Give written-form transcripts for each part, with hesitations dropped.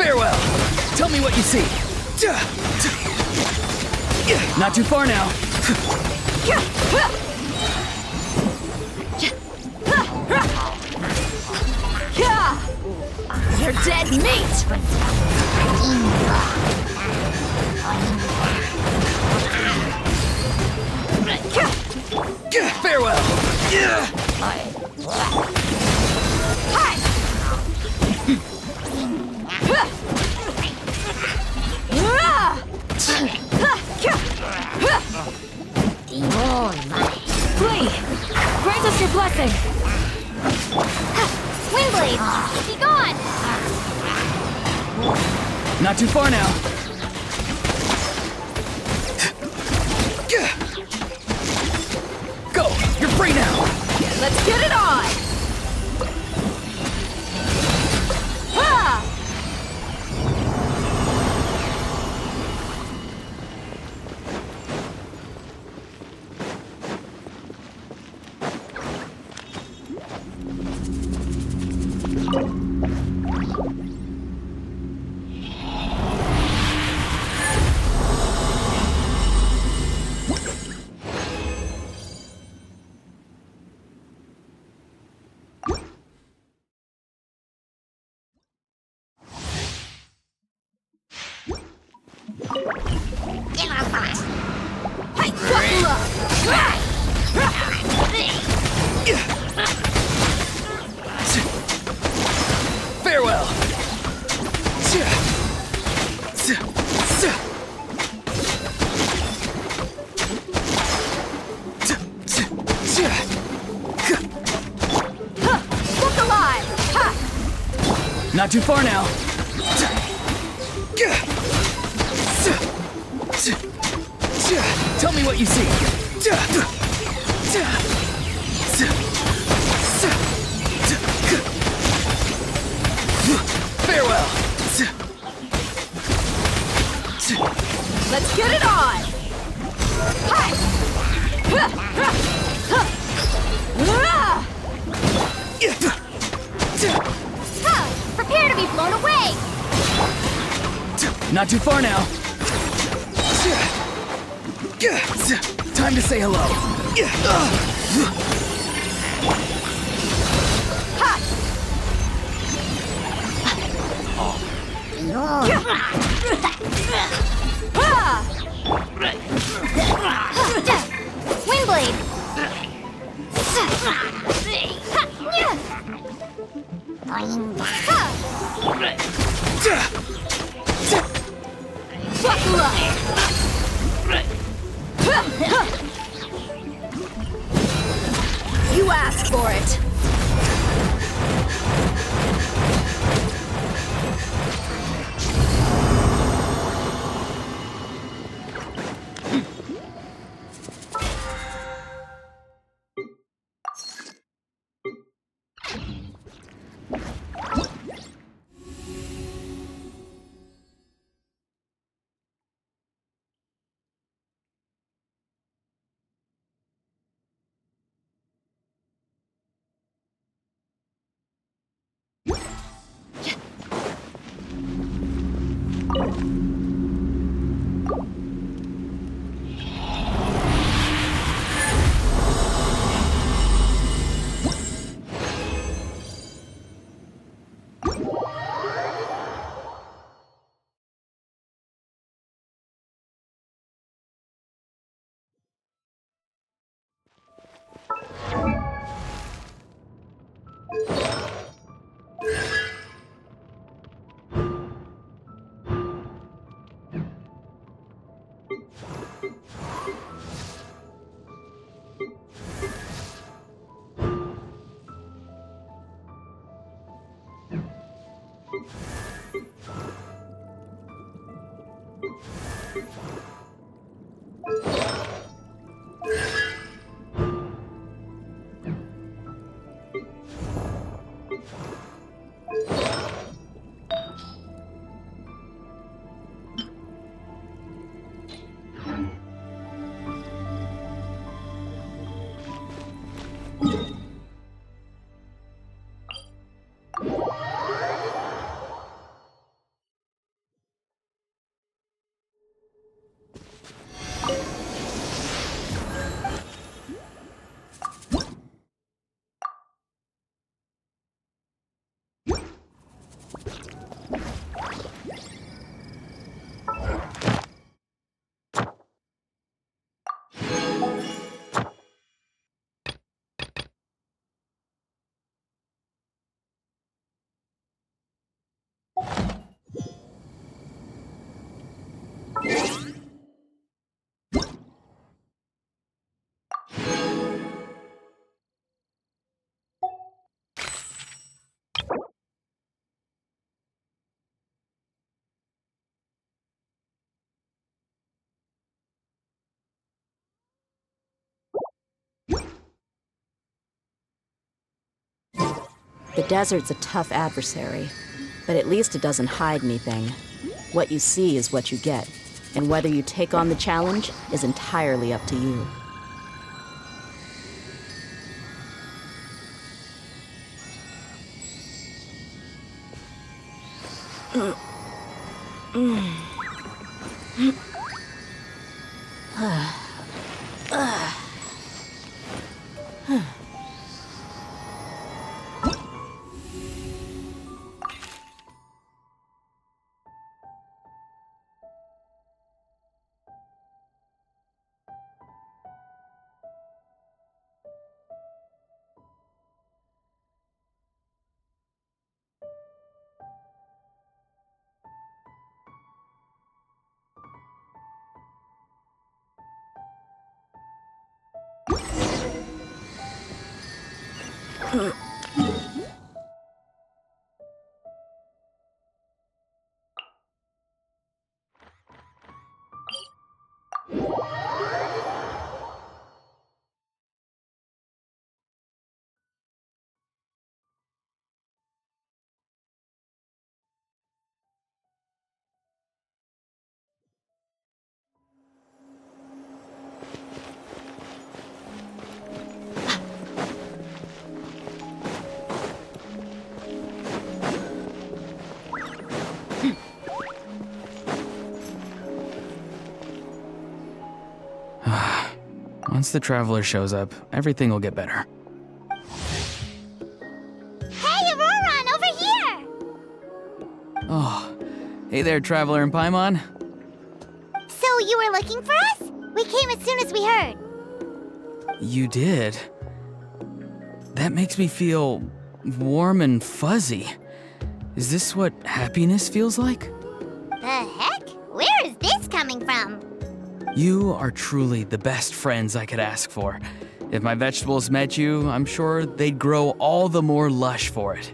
Farewell. Tell me what you see. Not too far now. You're dead meat. Farewell. Flee! Grant us your blessing! Windblade! Be gone! Not too far now. Go! You're free now! Let's get it on! Ha! Farewell. Look alive! Ha! Not too far now. Tell me what you see. Farewell. Let's get it on! Hi! Prepare to be blown away! Not too far now. Time to say hello. Windblade! Buckle up! You asked for it! The desert's a tough adversary, but at least it doesn't hide anything. What you see is what you get, and whether you take on the challenge is entirely up to you. Once the traveler shows up, everything will get better. Hey, Auroron, over here! Oh, hey there, traveler in Paimon. So you were looking for us? We came as soon as we heard. You did? That makes me feel warm and fuzzy. Is this what happiness feels like? The heck? Where is this coming from? You are truly the best friends I could ask for. If my vegetables met you, I'm sure they'd grow all the more lush for it.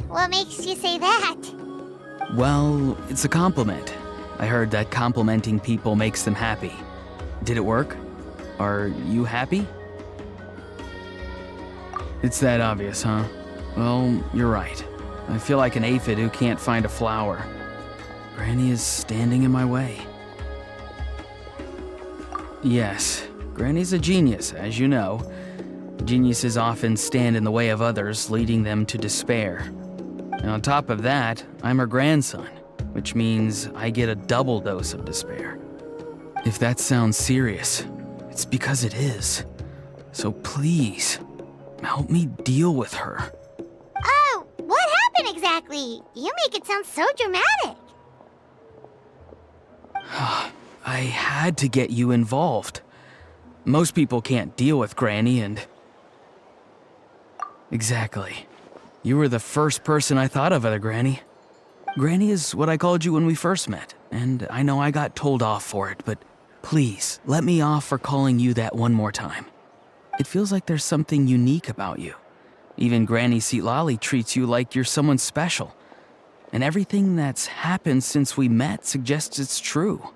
What makes you say that? Well, it's a compliment. I heard that complimenting people makes them happy. Did it work? Are you happy? It's that obvious, huh? Well, you're right. I feel like an aphid who can't find a flower. Granny is standing in my way. Yes, Granny's a genius, as you know. Geniuses often stand in the way of others, leading them to despair. And on top of that, I'm her grandson, which means I get a double dose of despair. If that sounds serious, it's because it is. So please, help me deal with her. Oh, what happened exactly? You make it sound so dramatic. I had to get you involved. Most people can't deal with Granny and... Exactly. You were the first person I thought of, other Granny. Granny is what I called you when we first met, and I know I got told off for it, but please, let me off for calling you that one more time. It feels like there's something unique about you. Even Granny Seatlolly treats you like you're someone special. and everything that's happened since we met suggests it's true.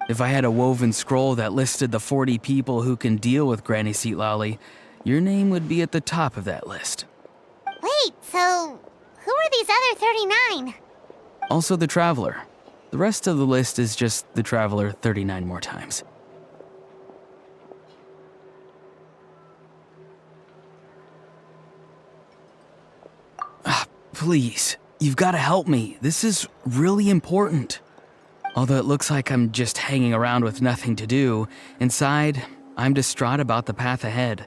If I had a woven scroll that listed the 40 people who can deal with Granny Seat Lolly, your name would be at the top of that list. Wait, so who are these other 39? Also the Traveler. The rest of the list is just the Traveler 39 more times. Please, you've got to help me. This is really important. Although it looks like I'm just hanging around with nothing to do, inside, I'm distraught about the path ahead.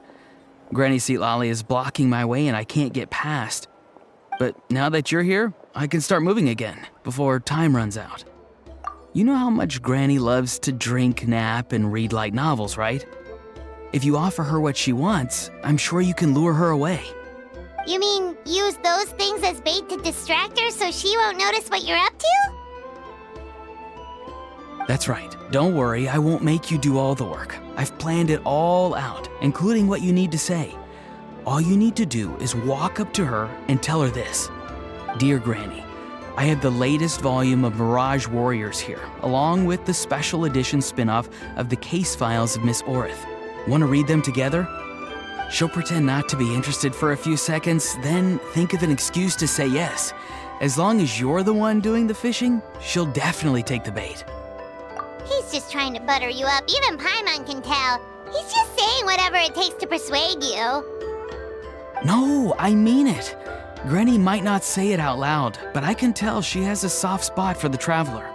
Granny Seat Lolly is blocking my way and I can't get past. But now that you're here, I can start moving again, before time runs out. You know how much Granny loves to drink, nap, and read light novels, right? If you offer her what she wants, I'm sure you can lure her away. You mean use those things as bait to distract her so she won't notice what you're up to? That's right. Don't worry, I won't make you do all the work. I've planned it all out, including what you need to say. All you need to do is walk up to her and tell her this. Dear Granny, I have the latest volume of Mirage Warriors here, along with the special edition spin-off of the case files of Miss Orith. Want to read them together? She'll pretend not to be interested for a few seconds, then think of an excuse to say yes. As long as you're the one doing the fishing, she'll definitely take the bait. He's just trying to butter you up. Even Paimon can tell. He's just saying whatever it takes to persuade you. No, I mean it. Granny might not say it out loud, but I can tell she has a soft spot for the Traveler.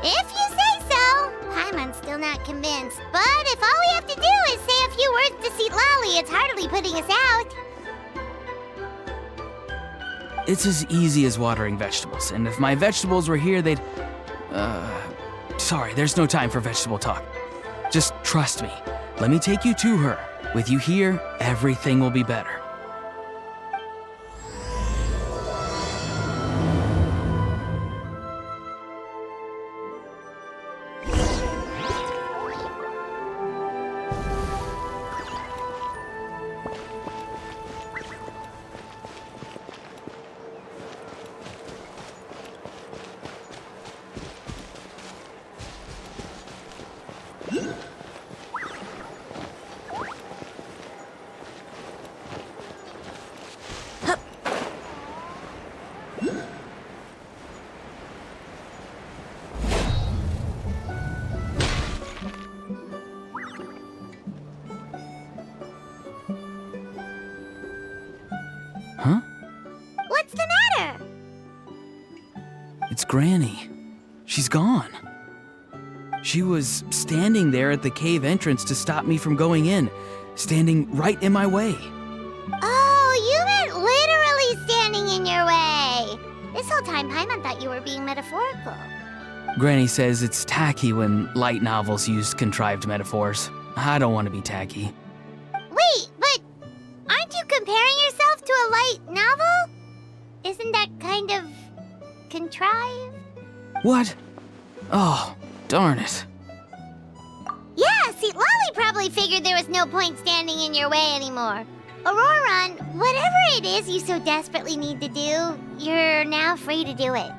If you say so. Paimon's still not convinced. But if all we have to do is say a few words to Seat Lolly, it's hardly putting us out. It's as easy as watering vegetables, and if my vegetables were here, they'd... Sorry, there's no time for vegetable talk. Just trust me. Let me take you to her. With you here, everything will be better. Huh? What's the matter? It's Granny. She's gone. She was standing there at the cave entrance to stop me from going in, standing right in my way. Oh, you meant literally standing in your way. This whole time, Paimon thought you were being metaphorical. Granny says it's tacky when light novels use contrived metaphors. I don't want to be tacky. Wait, but aren't you comparing yourself to a light novel? Isn't that kind of contrived? What? Oh, darn it. Yeah, see, Lolly probably figured there was no point standing in your way anymore. Auroron, whatever it is you so desperately need to do, you're now free to do it.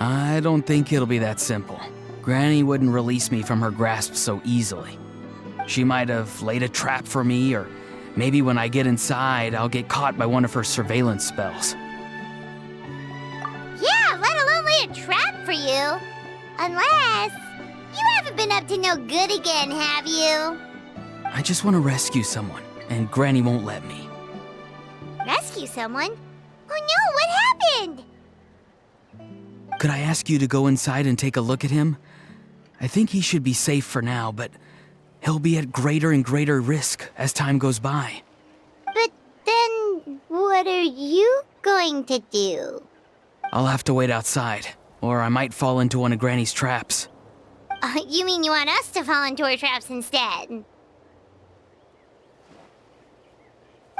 I don't think it'll be that simple. Granny wouldn't release me from her grasp so easily. She might have laid a trap for me, or maybe when I get inside, I'll get caught by one of her surveillance spells. Yeah, let alone lay a trap for you. Unless you haven't been up to no good again, have you? I just want to rescue someone, and Granny won't let me. Rescue someone? Oh no, what happened? Could I ask you to go inside and take a look at him? I think he should be safe for now, but he'll be at greater and greater risk as time goes by. But then, what are you going to do? I'll have to wait outside, or I might fall into one of Granny's traps. You mean you want us to fall into her traps instead?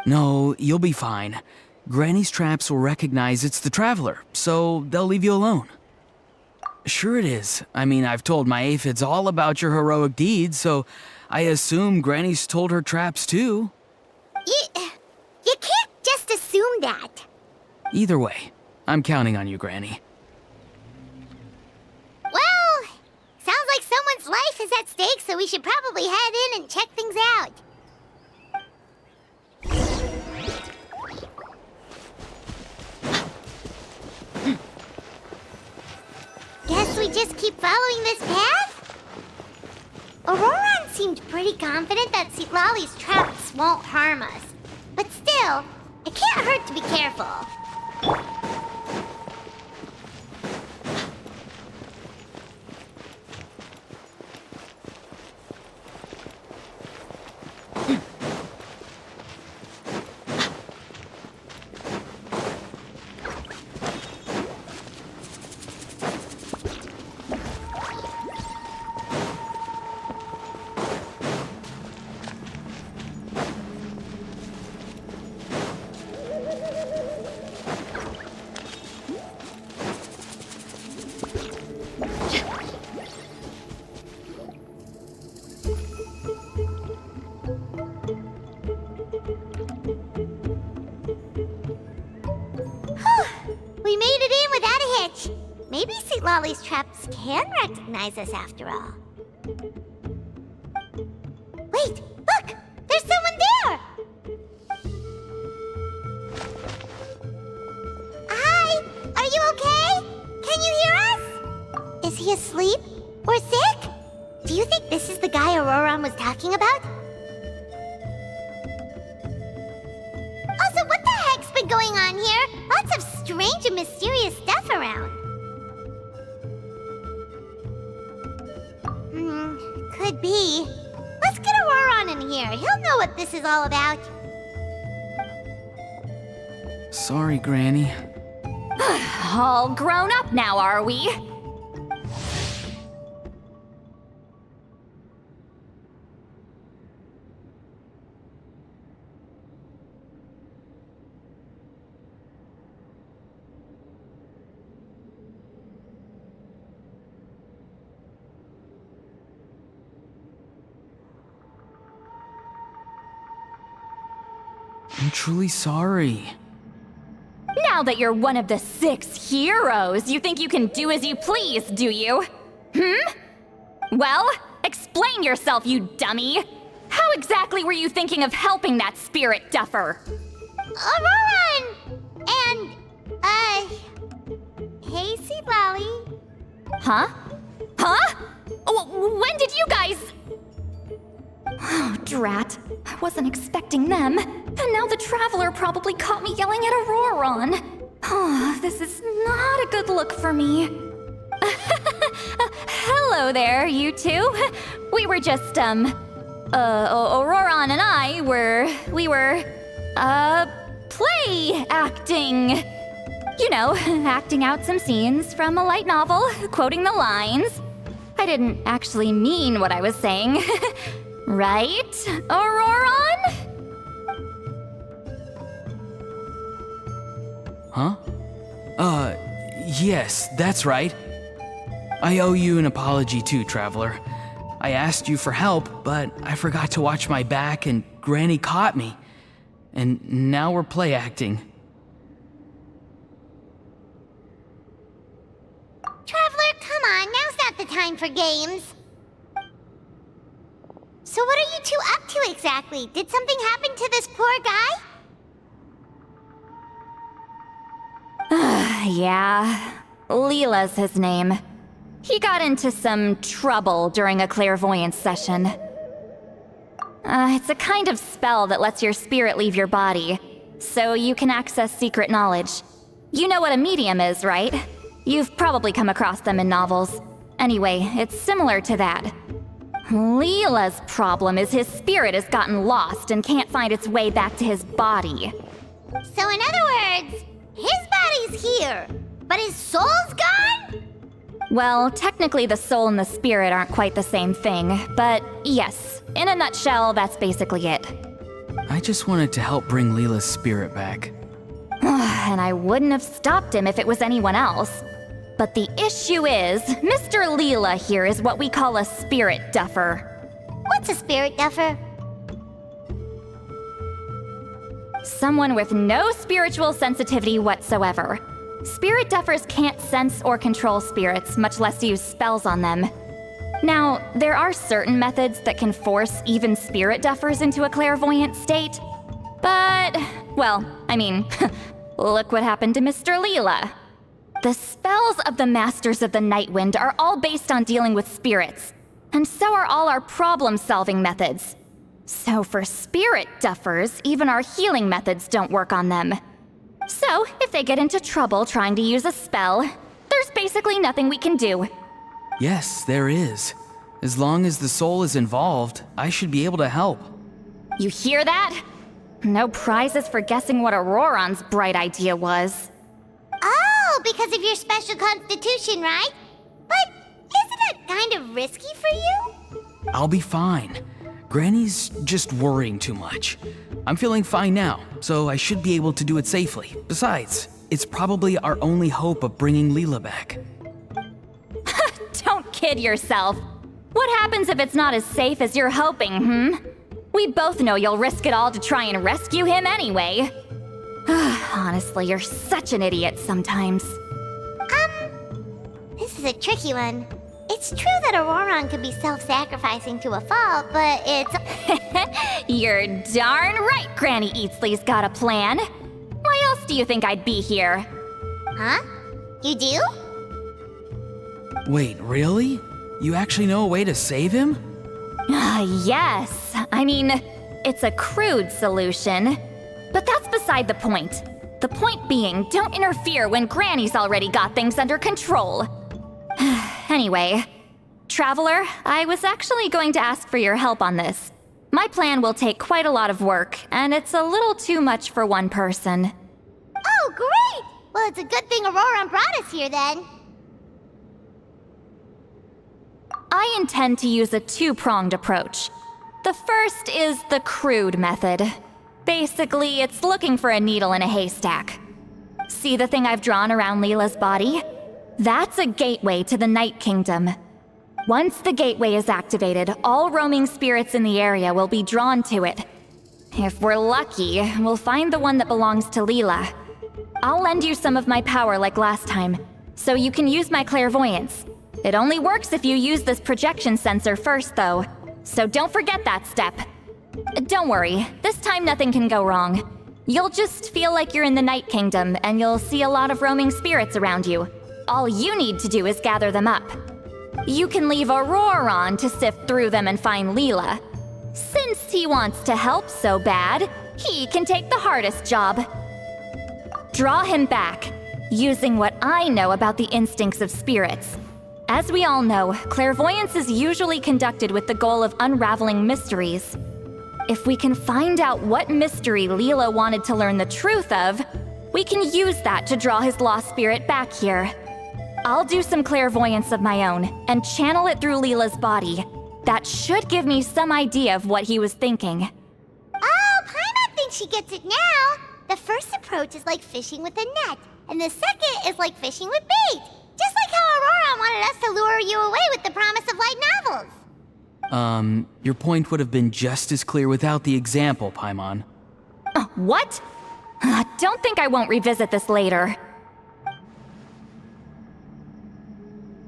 No, you'll be fine. Granny's traps will recognize it's the Traveler, so they'll leave you alone. Sure it is. I mean, I've told my aphids all about your heroic deeds, so I assume Granny's told her traps too. You can't just assume that. Either way, I'm counting on you, Granny. Well, sounds like someone's life is at stake, so we should probably head in and check things out. Guess we just keep following this path? Auroran seemed pretty confident that Citlali's traps won't harm us. But still, it can't hurt to be careful. We made it in without a hitch. Maybe Citlali's traps can recognize us after all. Wait, look! There's someone there! Hi! Are you okay? Can you hear us? Is he asleep? Or sick? Do you think this is the guy Auroran was talking about? Also, what the heck's been going on here? Lots of strange and mysterious stuff around. Could be. Let's get Auroran in here. He'll know what this is all about. Sorry, Granny. All grown up now, are we? I'm truly sorry. Now that you're one of the 6 heroes, you think you can do as you please, do you? Well, explain yourself, you dummy! How exactly were you thinking of helping that spirit duffer? Auroran! And, hey, Citlali. Huh? Huh? When did you guys... Oh, drat. I wasn't expecting them. And now the Traveler probably caught me yelling at Auroran. Oh, this is not a good look for me. Hello there, you two. We were just, Auroran and I we were play acting. You know, acting out some scenes from a light novel, quoting the lines. I didn't actually mean what I was saying. Right, Auroran? Huh? Yes, that's right. I owe you an apology too, Traveler. I asked you for help, but I forgot to watch my back and Granny caught me. And now we're play acting. Traveler, come on, now's not the time for games. So what are you two up to exactly? Did something happen to this poor guy? Yeah, Leela's his name. He got into some trouble during a clairvoyance session. It's a kind of spell that lets your spirit leave your body, so you can access secret knowledge. You know what a medium is, right? You've probably come across them in novels. Anyway, it's similar to that. Leela's problem is his spirit has gotten lost and can't find its way back to his body. So in other words, his body's here, but his soul's gone? Well, technically the soul and the spirit aren't quite the same thing, but yes, in a nutshell, that's basically it. I just wanted to help bring Leela's spirit back. And I wouldn't have stopped him if it was anyone else. But the issue is, Mr. Leela here is what we call a spirit duffer. What's a spirit duffer? Someone with no spiritual sensitivity whatsoever. Spirit duffers can't sense or control spirits, much less use spells on them. Now, there are certain methods that can force even spirit duffers into a clairvoyant state. But, well, I mean, look what happened to Mr. Leela. The spells of the Masters of the Nightwind are all based on dealing with spirits, and so are all our problem-solving methods. So for spirit duffers, even our healing methods don't work on them. So, if they get into trouble trying to use a spell, there's basically nothing we can do. Yes, there is. As long as the soul is involved, I should be able to help. You hear that? No prizes for guessing what Auroron's bright idea was. Oh, because of your special constitution, right? But isn't it kind of risky for you? I'll be fine. Granny's just worrying too much. I'm feeling fine now, so I should be able to do it safely. Besides, it's probably our only hope of bringing Leela back. Don't kid yourself. What happens if it's not as safe as you're hoping, We both know you'll risk it all to try and rescue him anyway. Honestly, you're such an idiot sometimes. This is a tricky one. It's true that Auroron could be self-sacrificing to a fault, but it's... You're darn right Granny Eatsley's got a plan. Why else do you think I'd be here? Huh? You do? Wait, really? You actually know a way to save him? Yes. I mean, it's a crude solution. But that's beside the point. The point being, don't interfere when Granny's already got things under control. Anyway, Traveler, I was actually going to ask for your help on this. My plan will take quite a lot of work, and it's a little too much for one person. Oh, great! Well, it's a good thing Auroron brought us here then. I intend to use a two-pronged approach. The first is the crude method. Basically, it's looking for a needle in a haystack. See the thing I've drawn around Leela's body? That's a gateway to the Night Kingdom. Once the gateway is activated, all roaming spirits in the area will be drawn to it. If we're lucky, we'll find the one that belongs to Leela. I'll lend you some of my power like last time, so you can use my clairvoyance. It only works if you use this projection sensor first, though, so don't forget that step. Don't worry, this time nothing can go wrong. You'll just feel like you're in the Night Kingdom, and you'll see a lot of roaming spirits around you. All you need to do is gather them up. You can leave Auroron to sift through them and find Leela. Since he wants to help so bad, he can take the hardest job. Draw him back, using what I know about the instincts of spirits. As we all know, clairvoyance is usually conducted with the goal of unraveling mysteries. If we can find out what mystery Leela wanted to learn the truth of, we can use that to draw his lost spirit back here. I'll do some clairvoyance of my own and channel it through Leela's body. That should give me some idea of what he was thinking. Oh, Paimon thinks she gets it now. The first approach is like fishing with a net, and the second is like fishing with bait. Just like how Auroron wanted us to lure you away with the promise of light novels. Your point would have been just as clear without the example, Paimon. What? Don't think I won't revisit this later.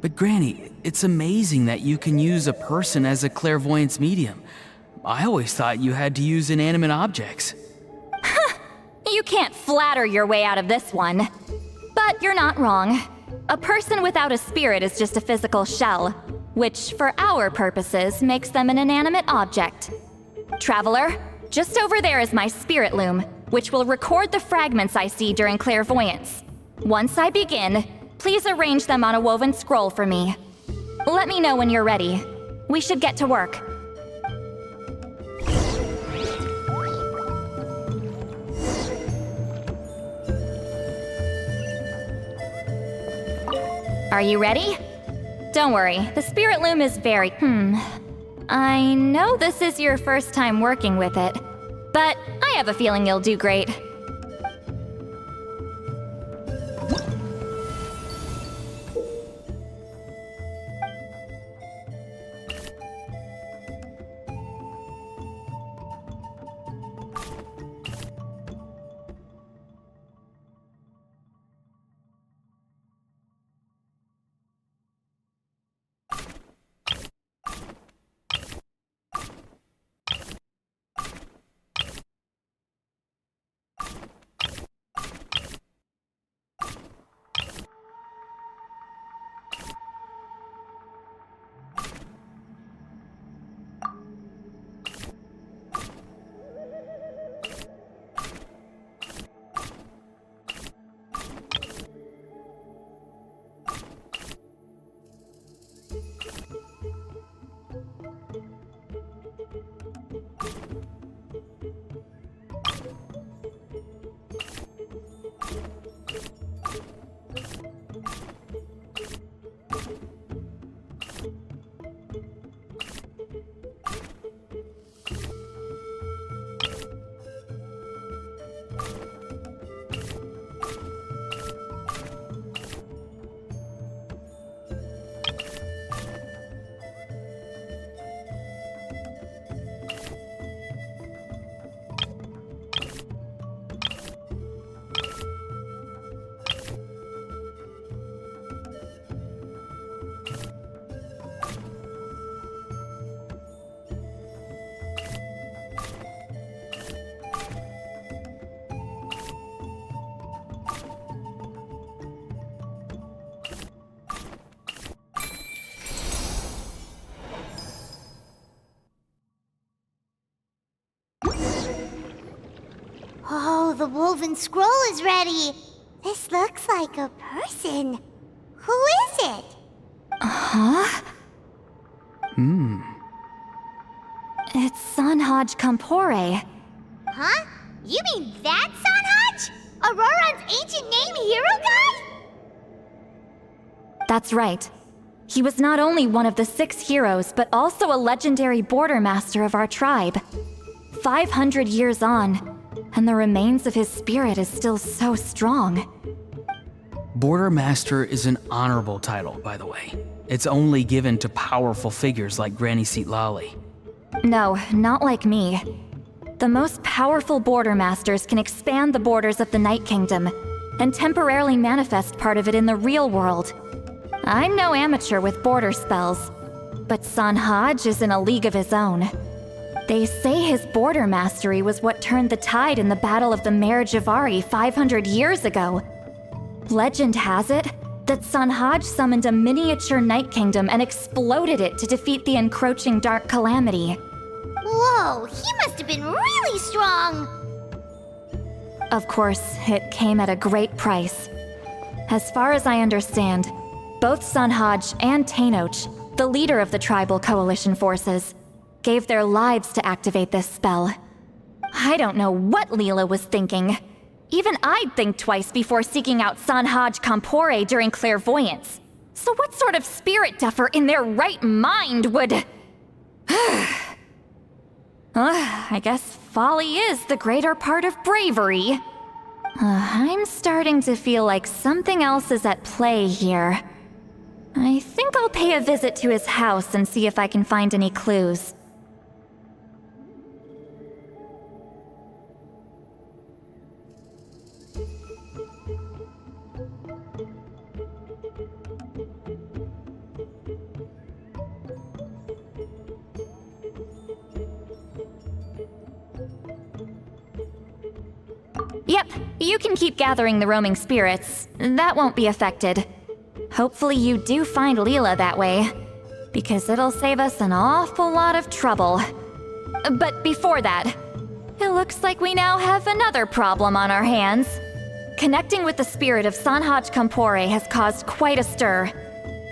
But Granny, it's amazing that you can use a person as a clairvoyance medium. I always thought you had to use inanimate objects. You can't flatter your way out of this one. But you're not wrong. A person without a spirit is just a physical shell, which, for our purposes, makes them an inanimate object. Traveler, just over there is my spirit loom, which will record the fragments I see during clairvoyance. Once I begin, please arrange them on a woven scroll for me. Let me know when you're ready. We should get to work. Are you ready? Don't worry, the spirit loom is very... I know this is your first time working with it, but I have a feeling you'll do great. the woven scroll is ready. This looks like a person. Who is it? Huh? It's Sanhaj Kampore. Huh? You mean that Sanhaj? Auroran's ancient name hero guy? That's right. He was not only one of the 6 heroes, but also a legendary border master of our tribe. 500 years on, and the remains of his spirit is still so strong. Border Master is an honorable title, by the way. It's only given to powerful figures like Granny Lali. No, not like me. The most powerful border masters can expand the borders of the Night Kingdom and temporarily manifest part of it in the real world. I'm no amateur with border spells, but Sanhaj is in a league of his own. They say his border mastery was what turned the tide in the Battle of the Mare Javari 500 years ago. Legend has it that Sanhaj summoned a miniature Night Kingdom and exploded it to defeat the encroaching Dark Calamity. Whoa, he must have been really strong! Of course, it came at a great price. As far as I understand, both Sanhaj and Tainoch, the leader of the tribal coalition forces, gave their lives to activate this spell. I don't know what Leela was thinking. Even I'd think twice before seeking out Sanhaj Kampore during clairvoyance. So what sort of spirit duffer in their right mind would... I guess folly is the greater part of bravery. I'm starting to feel like something else is at play here. I think I'll pay a visit to his house and see if I can find any clues. Yep, you can keep gathering the roaming spirits. That won't be affected. Hopefully you do find Leela that way, because it'll save us an awful lot of trouble. But before that, it looks like we now have another problem on our hands. Connecting with the spirit of Sanhaj Kampore has caused quite a stir.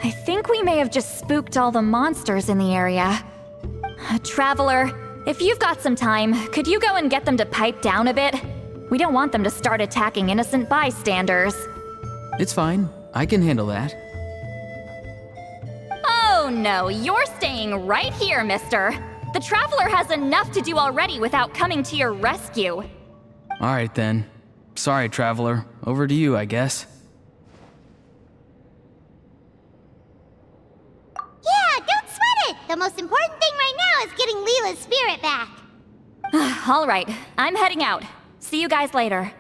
I think we may have just spooked all the monsters in the area. Traveler, if you've got some time, could you go and get them to pipe down a bit? We don't want them to start attacking innocent bystanders. It's fine. I can handle that. Oh no, you're staying right here, mister. The Traveler has enough to do already without coming to your rescue. All right then. Sorry, Traveler. Over to you, I guess. Yeah, don't sweat it! The most important thing right now is getting Leela's spirit back. All right, I'm heading out. See you guys later.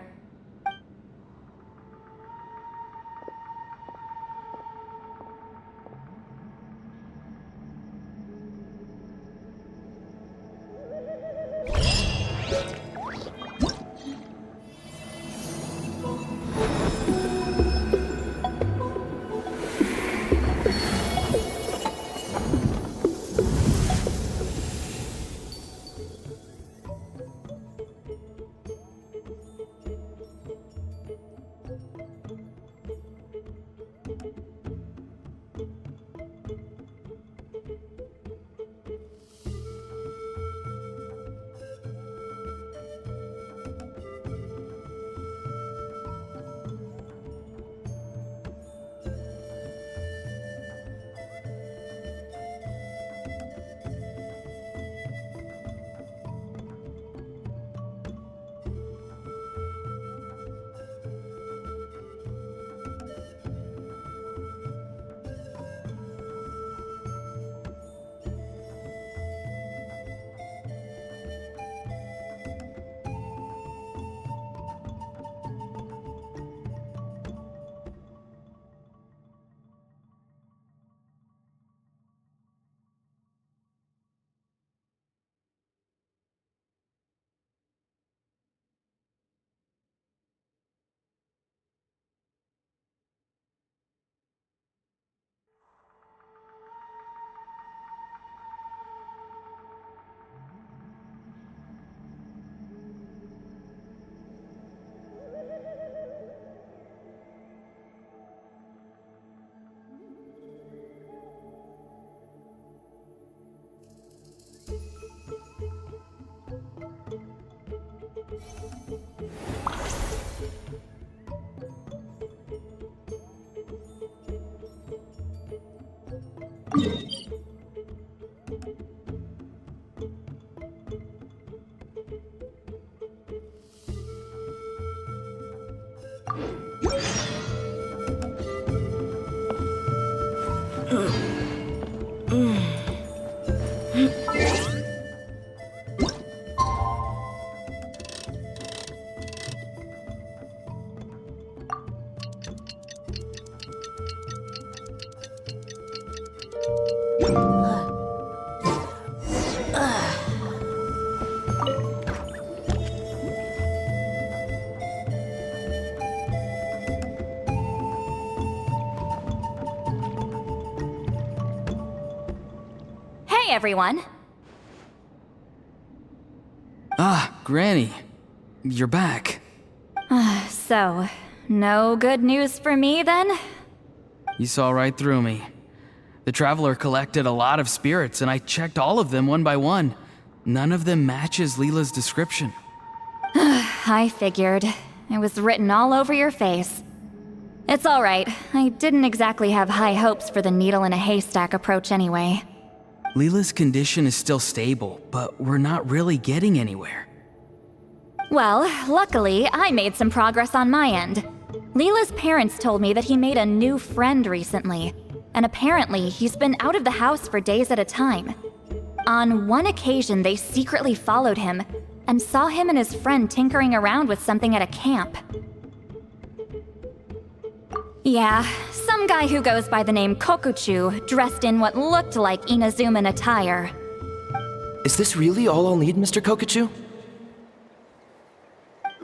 Hey everyone! Ah, Granny. You're back. So, no good news for me then? You saw right through me. The Traveler collected a lot of spirits, and I checked all of them one by one. None of them matches Leela's description. I figured. It was written all over your face. It's alright. I didn't exactly have high hopes for the needle in a haystack approach anyway. Leela's condition is still stable, but we're not really getting anywhere. Well, luckily, I made some progress on my end. Leela's parents told me that he made a new friend recently, and apparently he's been out of the house for days at a time. On one occasion, they secretly followed him and saw him and his friend tinkering around with something at a camp. Yeah, some guy who goes by the name Kokuchu, dressed in what looked like Inazuman attire. Is this really all I'll need, Mr. Kokuchu?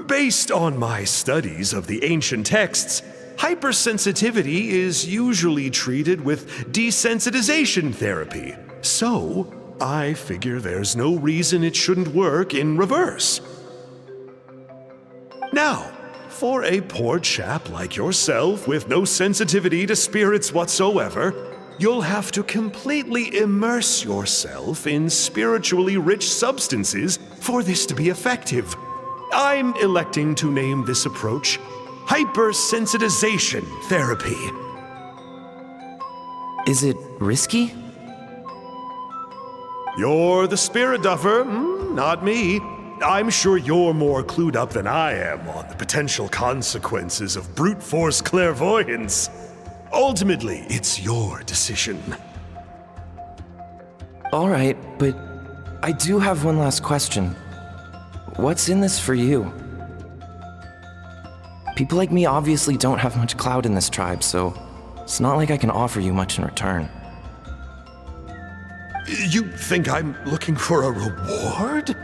Based on my studies of the ancient texts, hypersensitivity is usually treated with desensitization therapy. So, I figure there's no reason it shouldn't work in reverse. Now, for a poor chap like yourself with no sensitivity to spirits whatsoever, you'll have to completely immerse yourself in spiritually rich substances for this to be effective. I'm electing to name this approach hypersensitization therapy. Is it risky? You're the spirit duffer, not me. I'm sure you're more clued up than I am on the potential consequences of brute force clairvoyance. Ultimately, it's your decision. All right, but I do have one last question. What's in this for you? People like me obviously don't have much clout in this tribe, so it's not like I can offer you much in return. You think I'm looking for a reward?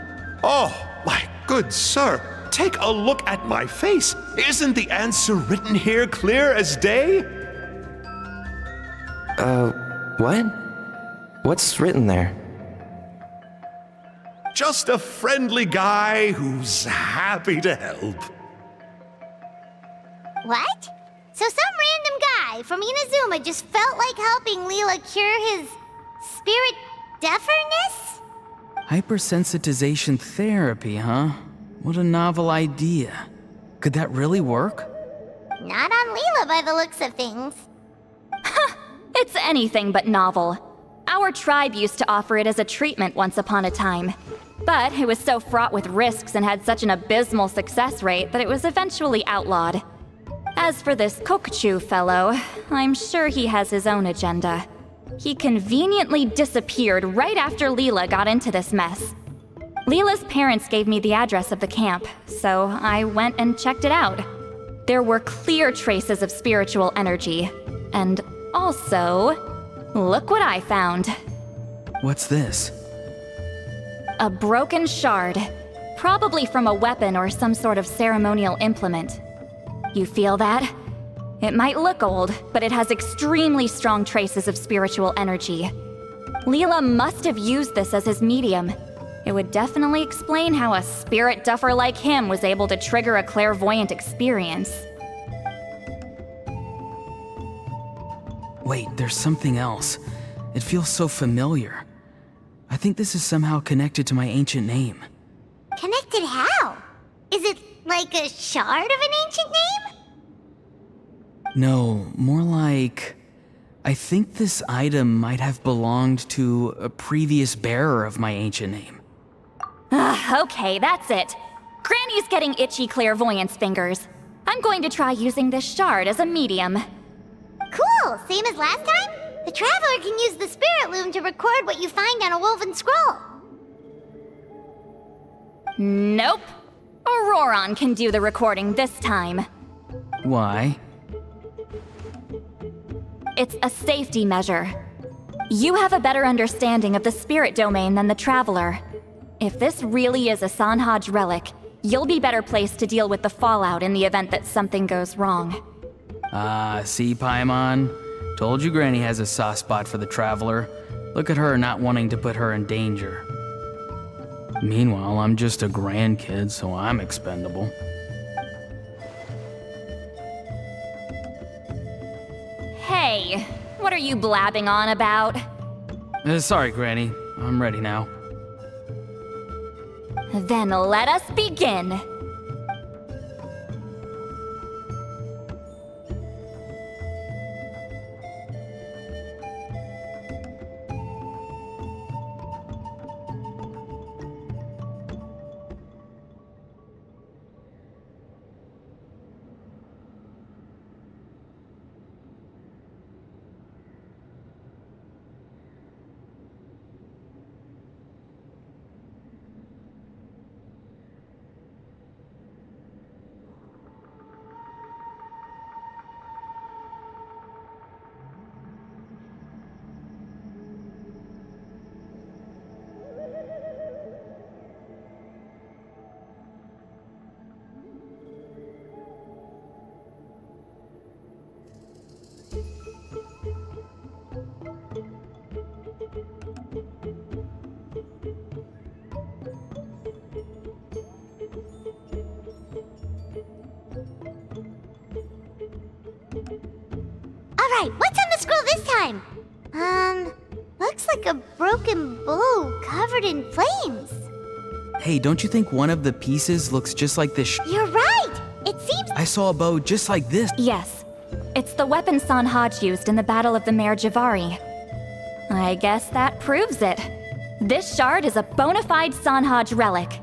Oh, my good sir, take a look at my face. Isn't the answer written here clear as day? What? What's written there? Just a friendly guy who's happy to help. What? So some random guy from Inazuma just felt like helping Leela cure his spirit deaferness? Hypersensitization therapy, huh? What a novel idea. Could that really work? Not on Leela by the looks of things. It's anything but novel. Our tribe used to offer it as a treatment once upon a time. But it was so fraught with risks and had such an abysmal success rate that it was eventually outlawed. As for this Kokuchu fellow, I'm sure he has his own agenda. He conveniently disappeared right after Leela got into this mess. Leela's parents gave me the address of the camp, so I went and checked it out. There were clear traces of spiritual energy. And also, look what I found. What's this? A broken shard, probably from a weapon or some sort of ceremonial implement. You feel that? It might look old, but it has extremely strong traces of spiritual energy. Leela must have used this as his medium. It would definitely explain how a spirit duffer like him was able to trigger a clairvoyant experience. Wait, there's something else. It feels so familiar. I think this is somehow connected to my ancient name. Connected how? Is it like a shard of an ancient name? No, more like... I think this item might have belonged to a previous bearer of my ancient name. Okay, that's it. Granny's getting itchy clairvoyance fingers. I'm going to try using this shard as a medium. Cool, same as last time? The Traveler can use the Spirit Loom to record what you find on a woven scroll. Nope. Auroron can do the recording this time. Why? It's a safety measure. You have a better understanding of the spirit domain than the Traveler. If this really is a Sanhaj relic, you'll be better placed to deal with the fallout in the event that something goes wrong. See, Paimon? Told you Granny has a soft spot for the Traveler. Look at her not wanting to put her in danger. Meanwhile, I'm just a grandkid, so I'm expendable. Hey, what are you blabbing on about? Sorry, Granny. I'm ready now. Then let us begin. Alright, what's on the scroll this time? Looks like a broken bow covered in flames. Hey, don't you think one of the pieces looks just like this? You're right! It seems— I saw a bow just like this. Yes, it's the weapon Sanhaj used in the Battle of the Mare Javari. I guess that proves it. This shard is a bona fide Sanhaj relic.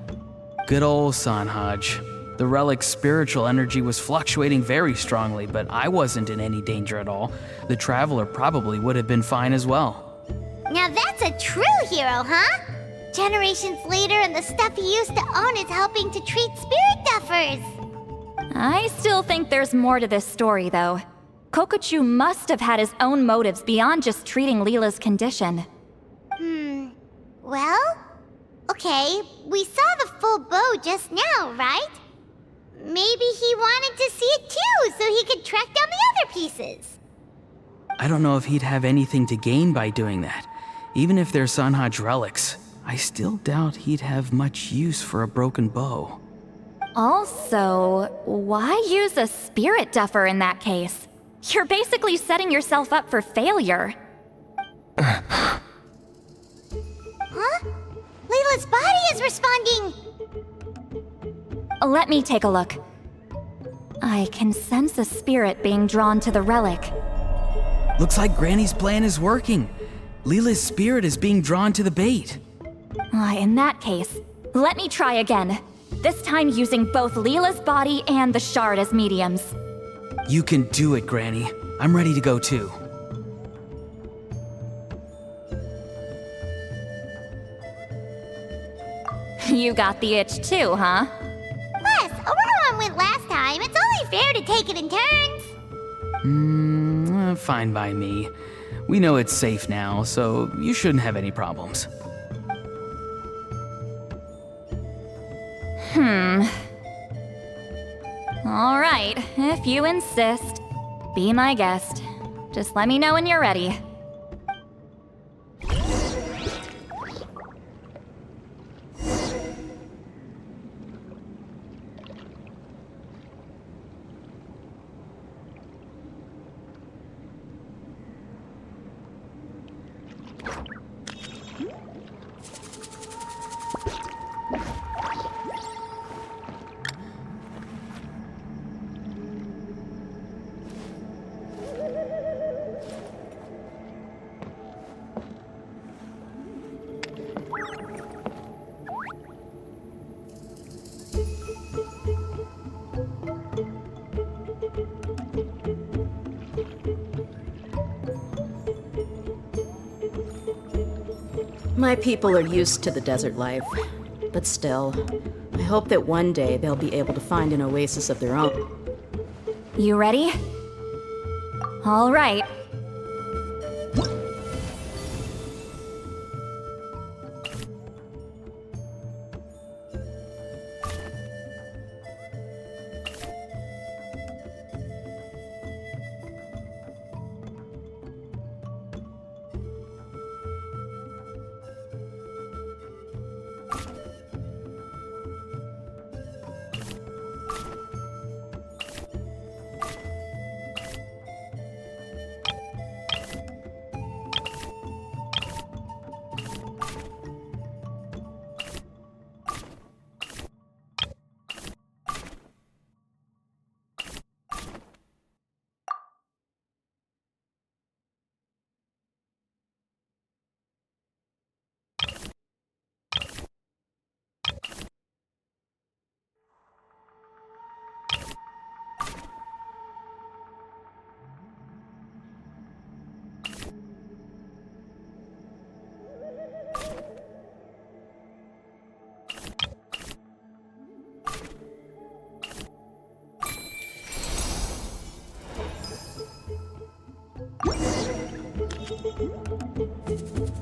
Good old Sanhaj. The relic's spiritual energy was fluctuating very strongly, but I wasn't in any danger at all. The Traveler probably would have been fine as well. Now that's a true hero, huh? Generations later and the stuff he used to own is helping to treat spirit duffers. I still think there's more to this story, though. Kokochu must have had his own motives beyond just treating Leela's condition. Well, okay, we saw the full bow just now, right? Maybe he wanted to see it too, so he could track down the other pieces. I don't know if he'd have anything to gain by doing that. Even if they're Sanhaj relics, I still doubt he'd have much use for a broken bow. Also, why use a spirit duffer in that case? You're basically setting yourself up for failure. Huh? Leela's body is responding! Let me take a look. I can sense a spirit being drawn to the relic. Looks like Granny's plan is working. Leela's spirit is being drawn to the bait. In that case, let me try again. This time using both Leela's body and the shard as mediums. You can do it, Granny. I'm ready to go too. You got the itch too, huh? Plus, Auroron went last time. It's only fair to take it in turns. Fine by me. We know it's safe now, so you shouldn't have any problems. All right, if you insist. Be my guest. Just let me know when you're ready. My people are used to the desert life. But still, I hope that one day they'll be able to find an oasis of their own. You ready? All right.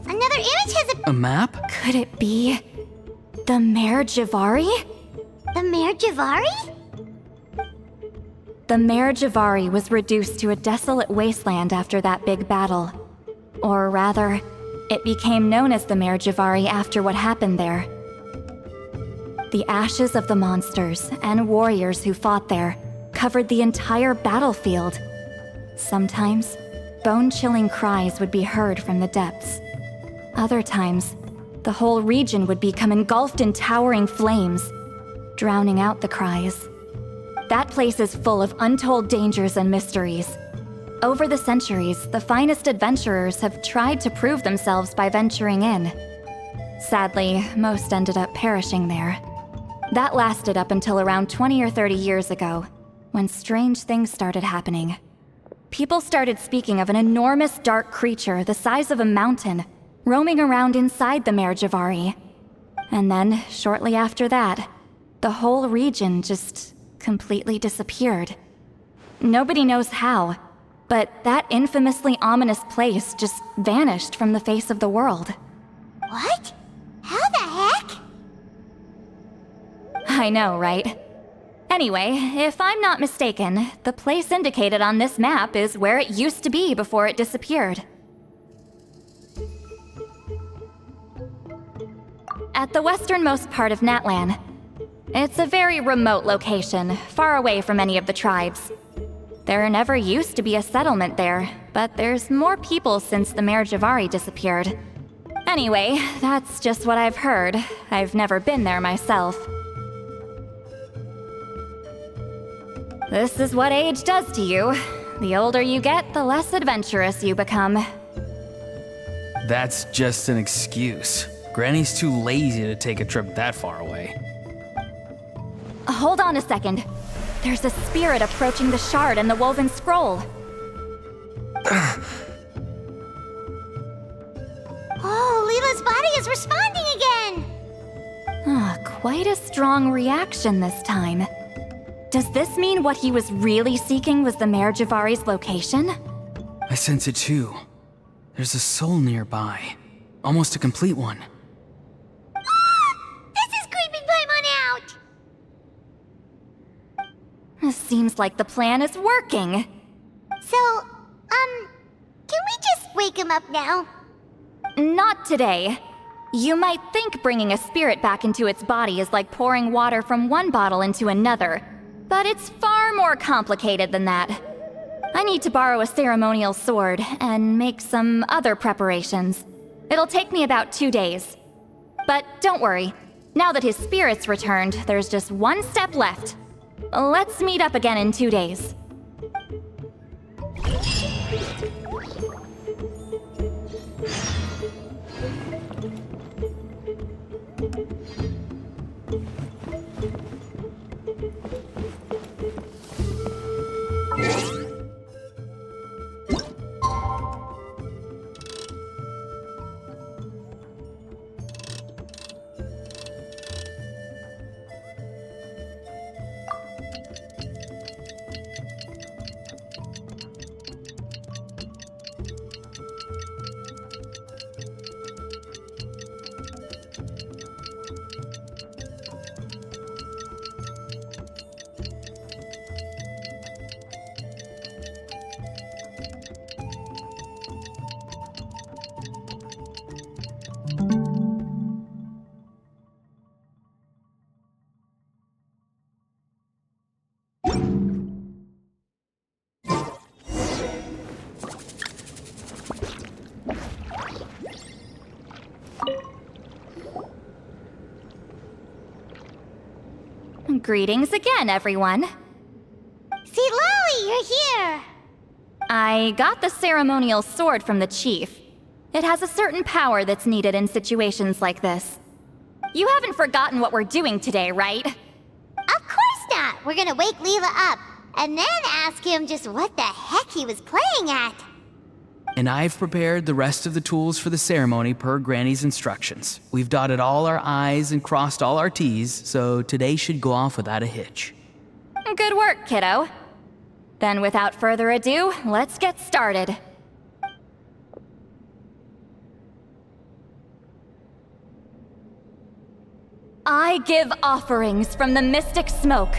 Another image has A map? Could it be the Mare Javari? the Mare Javari? The Mare Javari was reduced to a desolate wasteland after that big battle. Or rather, it became known as the Mare Javari after what happened there. The ashes of the monsters and warriors who fought there covered the entire battlefield. Sometimes, bone-chilling cries would be heard from the depths. Other times, the whole region would become engulfed in towering flames, drowning out the cries. That place is full of untold dangers and mysteries. Over the centuries, the finest adventurers have tried to prove themselves by venturing in. Sadly, most ended up perishing there. That lasted up until around 20 or 30 years ago, when strange things started happening. People started speaking of an enormous dark creature the size of a mountain, roaming around inside the Mare Javari. And then, shortly after that, the whole region just completely disappeared. Nobody knows how, but that infamously ominous place just vanished from the face of the world. What? How the heck? I know, right? Anyway, if I'm not mistaken, the place indicated on this map is where it used to be before it disappeared. At the westernmost part of Natlan. It's a very remote location, far away from any of the tribes. There never used to be a settlement there, but there's more people since the Mare Javari disappeared. Anyway, that's just what I've heard. I've never been there myself. This is what age does to you. The older you get, the less adventurous you become. That's just an excuse. Granny's too lazy to take a trip that far away. Hold on a second. There's a spirit approaching the shard and the woven scroll. Oh, Leela's body is responding again! Quite a strong reaction this time. Does this mean what he was really seeking was the Mare Javari's location? I sense it too. There's a soul nearby. Almost a complete one. This is creeping Paimon out! Seems like the plan is working. So, can we just wake him up now? Not today. You might think bringing a spirit back into its body is like pouring water from one bottle into another, but it's far more complicated than that. I need to borrow a ceremonial sword and make some other preparations. It'll take me about 2 days. But don't worry, now that his spirit's returned, there's just one step left. Let's meet up again in 2 days. Greetings again, everyone. See, Lolly, you're here! I got the ceremonial sword from the chief. It has a certain power that's needed in situations like this. You haven't forgotten what we're doing today, right? Of course not! We're gonna wake Leela up, and then ask him just what the heck he was playing at. And I've prepared the rest of the tools for the ceremony per Granny's instructions. We've dotted all our I's and crossed all our T's, so today should go off without a hitch. Good work, kiddo. Then without further ado, let's get started. I give offerings from the mystic smoke,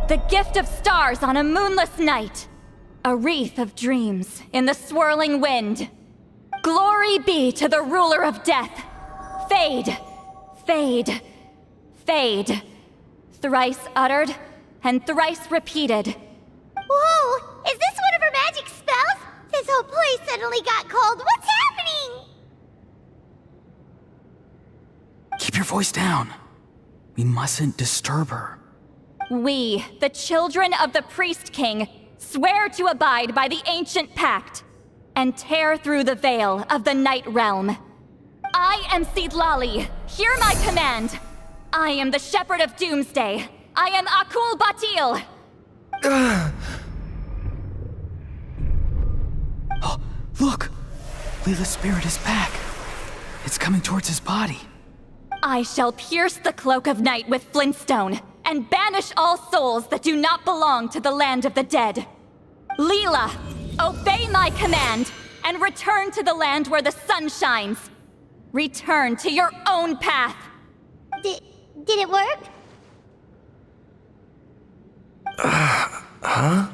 the gift of stars on a moonless night, a wreath of dreams in the swirling wind. Glory be to the ruler of death. Fade, fade, fade. Thrice uttered and thrice repeated. Whoa! Is this one of her magic spells? This whole place suddenly got cold. What's happening? Keep your voice down. We mustn't disturb her. We, the children of the Priest King, swear to abide by the ancient pact and tear through the veil of the Night Realm. I am Seedlali. Hear my command. I am the Shepherd of Doomsday. I am Akul Batil. Oh, look! Leela's spirit is back. It's coming towards his body. I shall pierce the cloak of night with flintstone and banish all souls that do not belong to the land of the dead. Leela, obey my command and return to the land where the sun shines. Return to your own path. Did it work? Huh?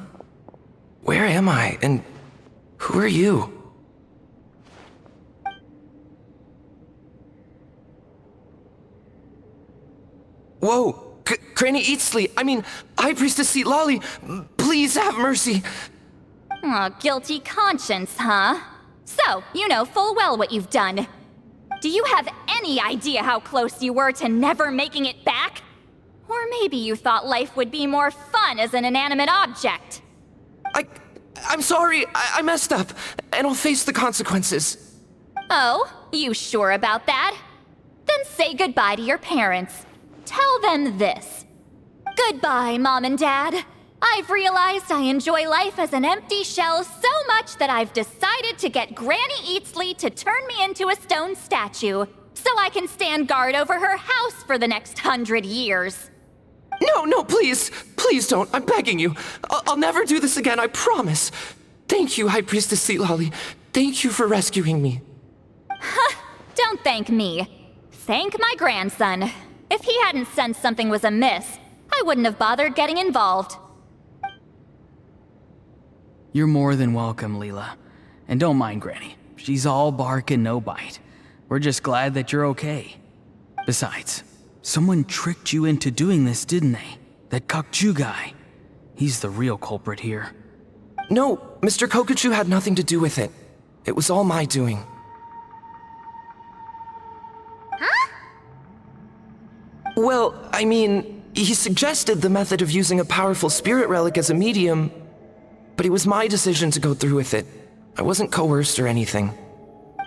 Where am I? And who are you? Whoa! Granny Eatsley, High Priestess Seedlali, please have mercy. Aw, guilty conscience, huh? So, you know full well what you've done. Do you have any idea how close you were to never making it back? Or maybe you thought life would be more fun as an inanimate object. I'm sorry, I messed up, and I'll face the consequences. Oh, you sure about that? Then say goodbye to your parents. Tell them this. Goodbye, Mom and Dad. I've realized I enjoy life as an empty shell so much that I've decided to get Granny Eatsley to turn me into a stone statue, so I can stand guard over her house for the next 100 years. No, please don't, I'm begging you. I'll never do this again, I promise. Thank you, High Priestess Seedlali. Thank you for rescuing me. Don't thank me. Thank my grandson. If he hadn't sensed something was amiss, I wouldn't have bothered getting involved. You're more than welcome, Leela. And don't mind Granny. She's all bark and no bite. We're just glad that you're okay. Besides, someone tricked you into doing this, didn't they? That Kokchu guy. He's the real culprit here. No, Mr. Kokuchu had nothing to do with it. It was all my doing. Huh? Well, he suggested the method of using a powerful spirit relic as a medium, but it was my decision to go through with it. I wasn't coerced or anything.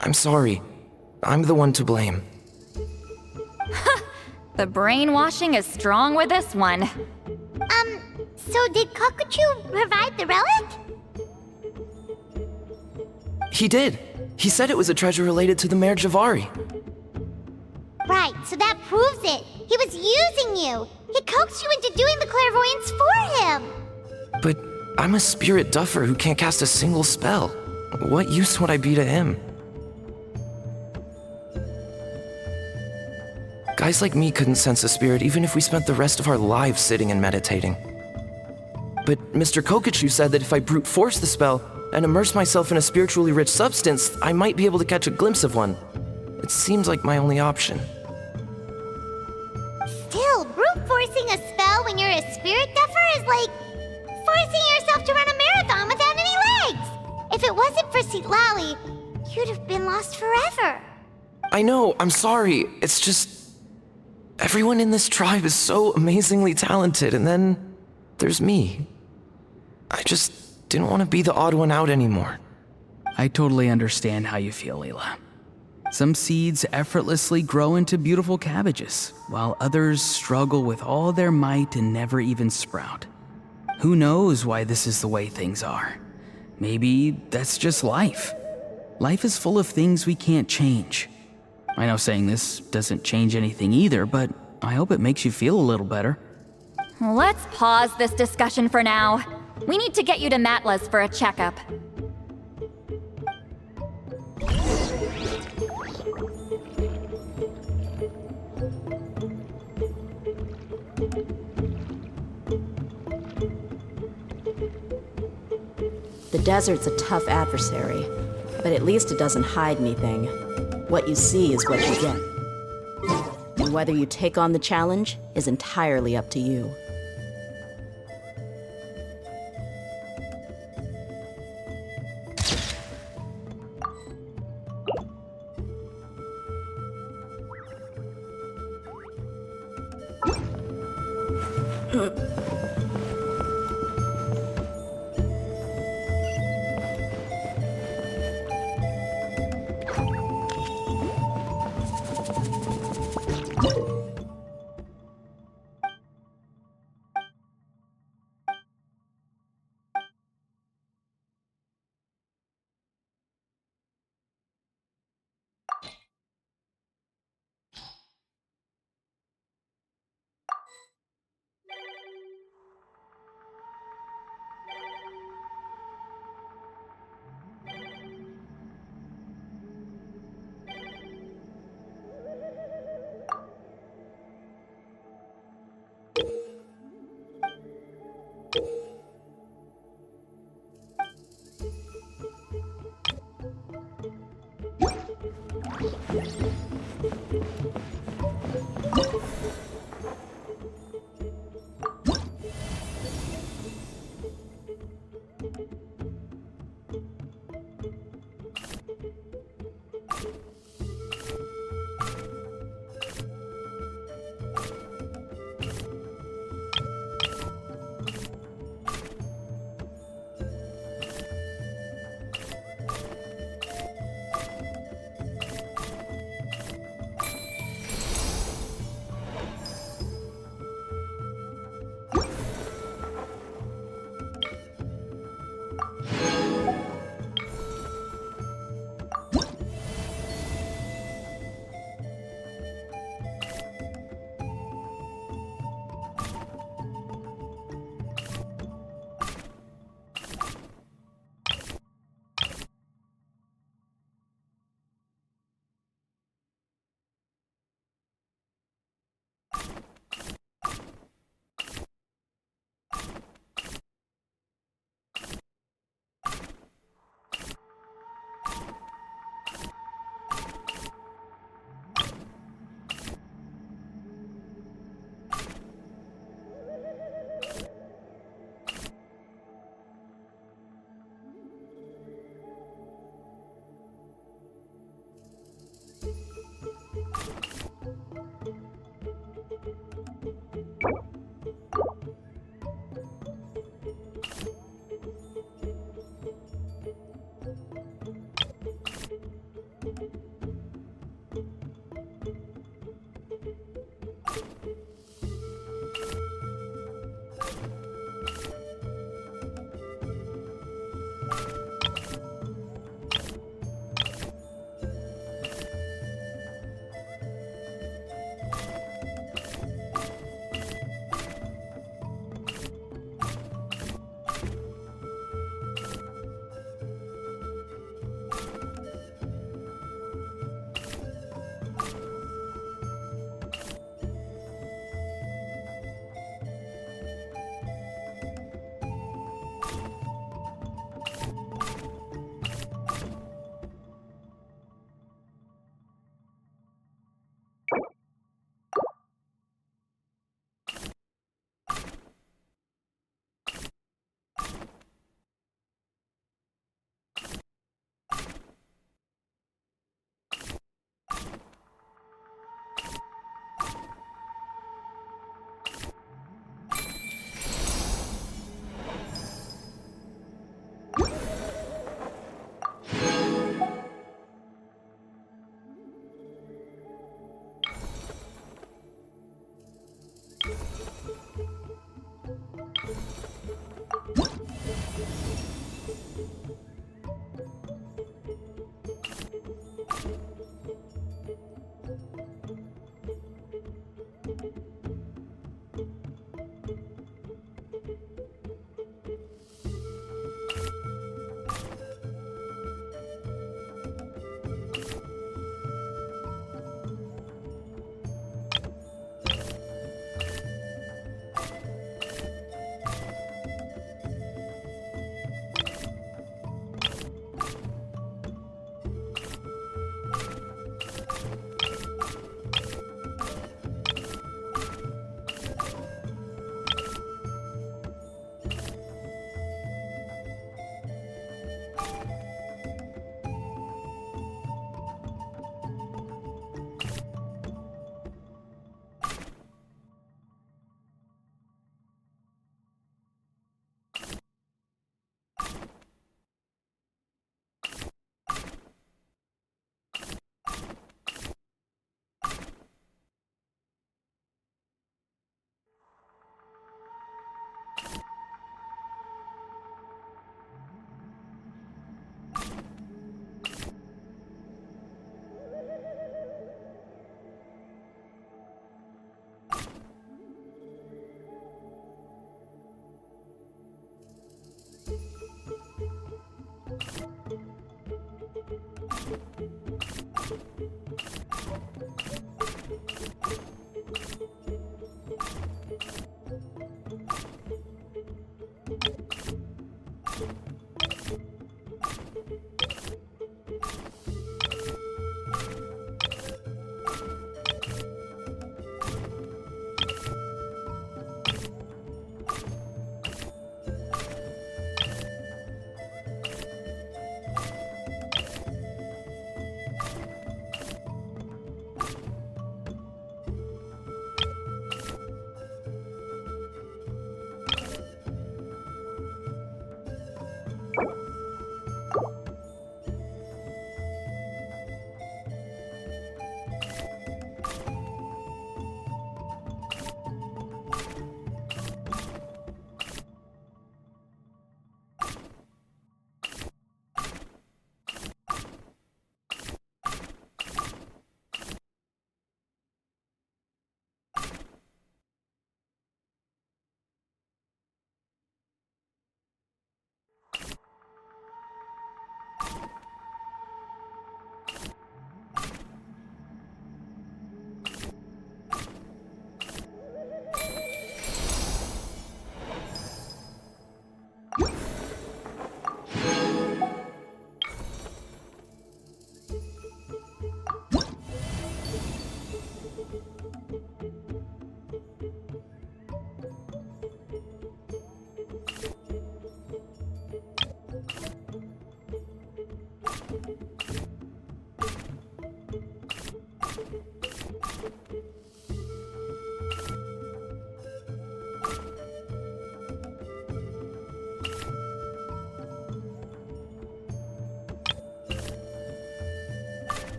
I'm sorry. I'm the one to blame. The brainwashing is strong with this one. So did Kokuchu provide the relic? He did. He said it was a treasure related to the Mare Javari. Right, so that proves it. He was using you. He coaxed you into doing the clairvoyance for him. But I'm a spirit duffer who can't cast a single spell. What use would I be to him? Guys like me couldn't sense a spirit even if we spent the rest of our lives sitting and meditating. But Mr. Kokuchu said that if I brute force the spell and immerse myself in a spiritually rich substance, I might be able to catch a glimpse of one. It seems like my only option. Still, brute forcing a spell when you're a spirit duffer is like forcing yourself to run a marathon without any legs. If it wasn't for Seedlali, you'd have been lost forever. I know, I'm sorry. It's just... everyone in this tribe is so amazingly talented, and then there's me. I just didn't want to be the odd one out anymore. I totally understand how you feel, Leela. Some seeds effortlessly grow into beautiful cabbages, while others struggle with all their might and never even sprout. Who knows why this is the way things are? Maybe that's just life. Life is full of things we can't change. I know saying this doesn't change anything either, but I hope it makes you feel a little better. Let's pause this discussion for now. We need to get you to Matla's for a checkup. The desert's a tough adversary, but at least it doesn't hide anything. What you see is what you get. And whether you take on the challenge is entirely up to you.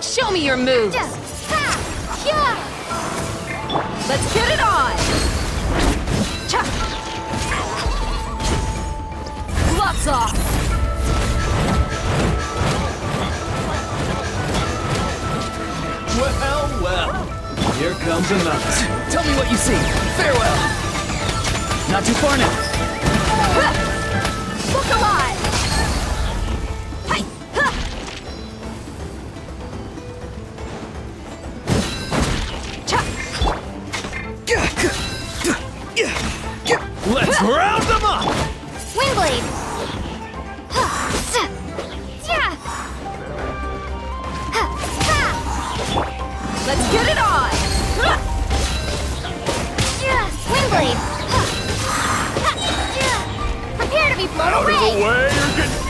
Show me your moves! Let's get it on! Cha! Gloves off! Well, well. Here comes another. Tell me what you see. Farewell. Not too far now. Look alive! Hey! Let's round them up! Windblade! Let's get it on! Windblade! Prepare to be blown Out of away! the way, you're getting...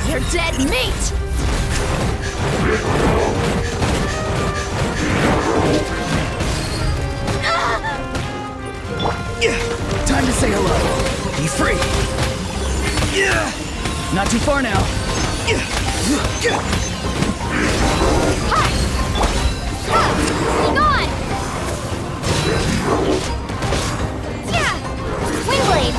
You're dead meat! Time to say hello. Be free. Not too far now. Hang on! Windblade!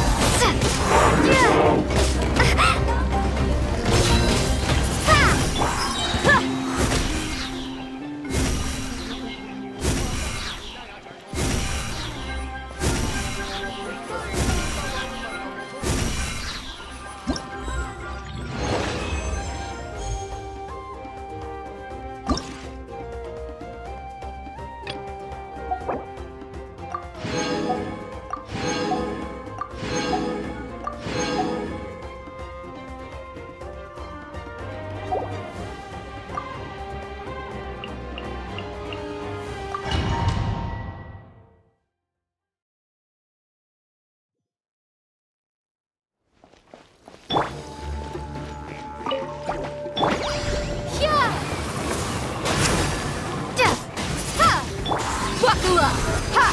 Buckle up! Ha!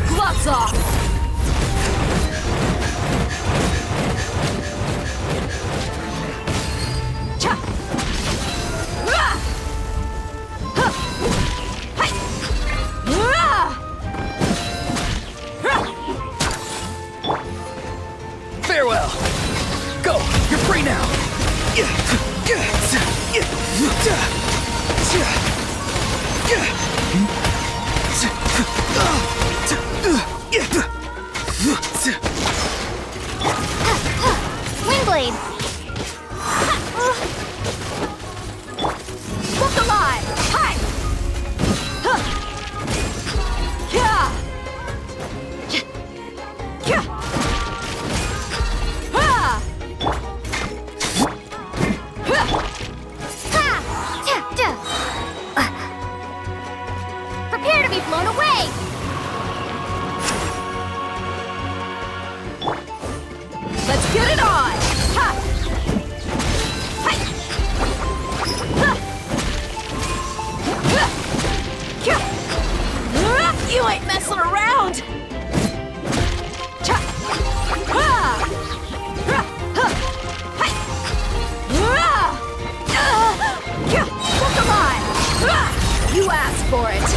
Gloves off! Farewell. Go. You're free now. Get it on! Ha! Hi! Ha! Ha! Kya! You ain't messing around! Cha! Ha! Ra! Ha! Hi! Ra! Kya! Well, come on! Ra! You asked for it!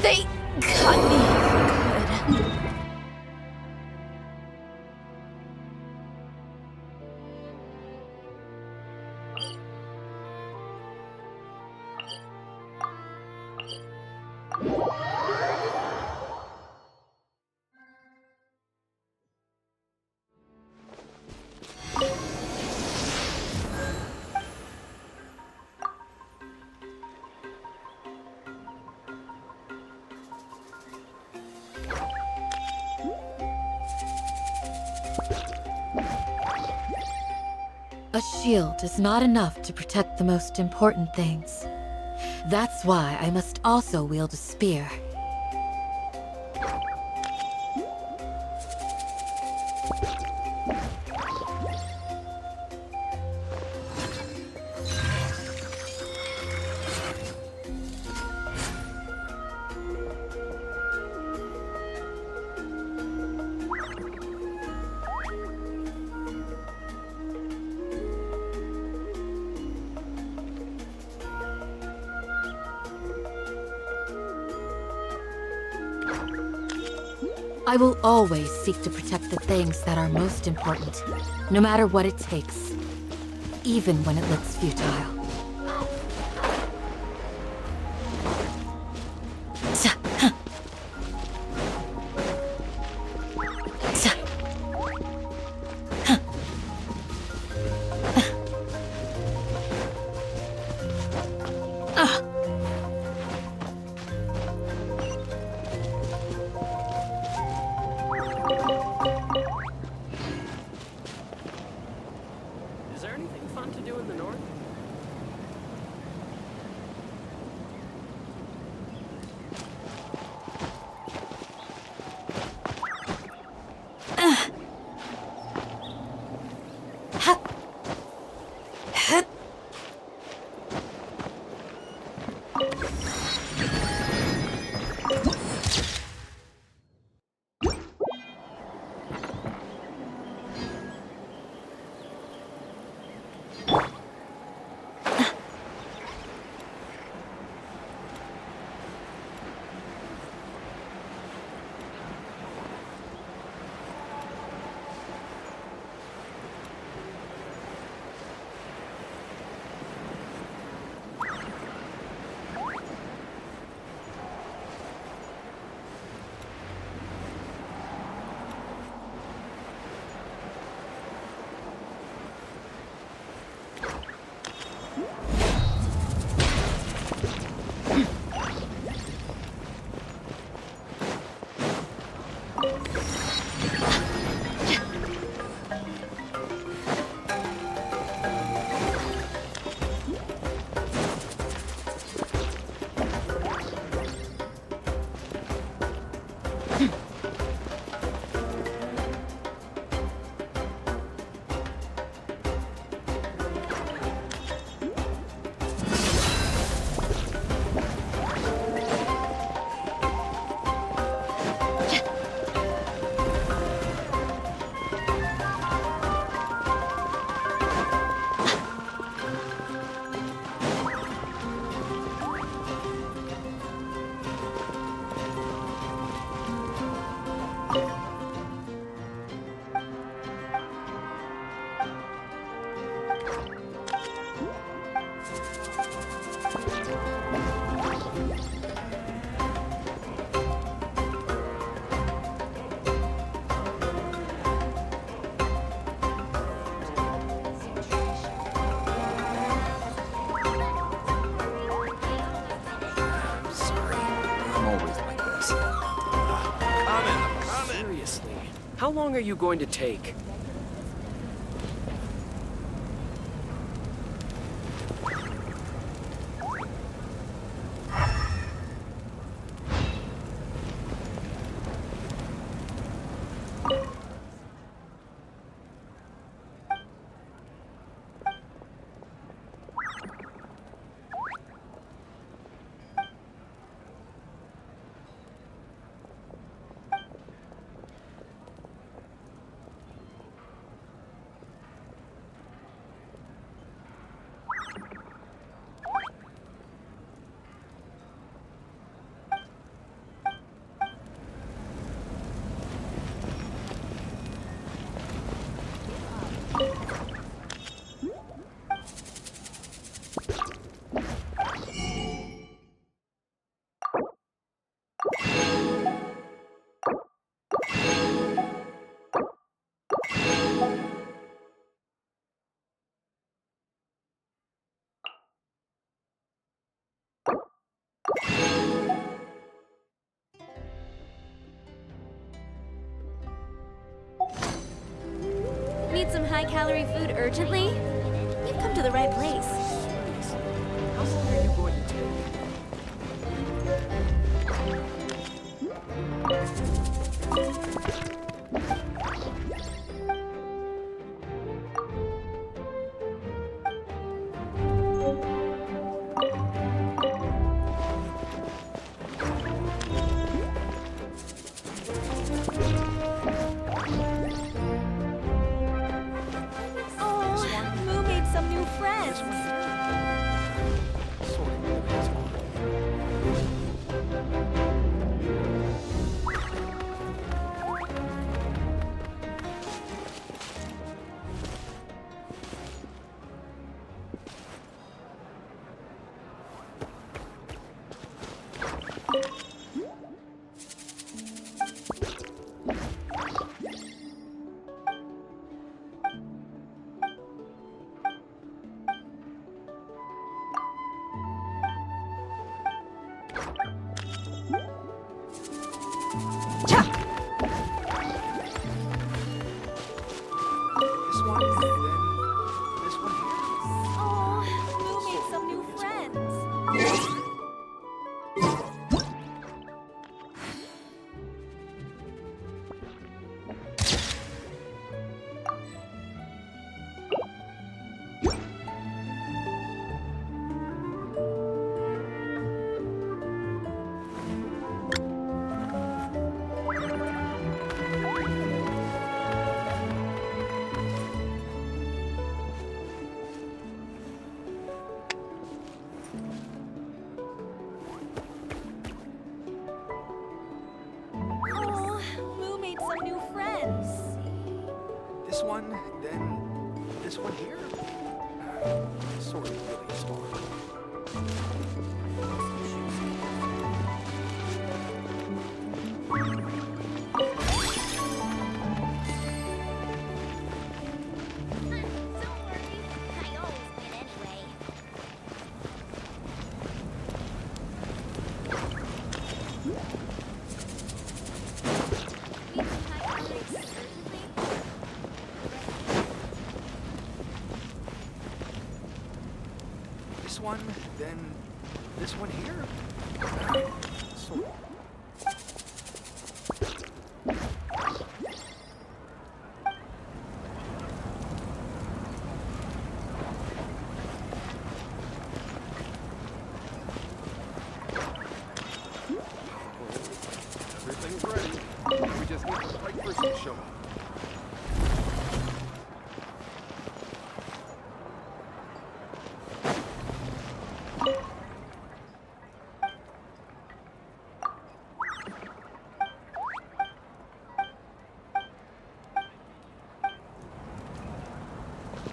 They got me good. A shield is not enough to protect the most important things. That's why I must also wield a spear. I will always seek to protect the things that are most important, no matter what it takes, even when it looks futile. Is there anything fun to do in the north? How long are you going to take? Need some high-calorie food urgently? You've come to the right place. How long are you going to take? Oh, Moo made some new friends. Oh, Lou made some new friends. This one, then this one here. Sort of really small. Don't worry. I always win anyway. Need some high-calorie food urgently? This one, then this one here. Sort of. Everything's ready. We just need the right person to show up.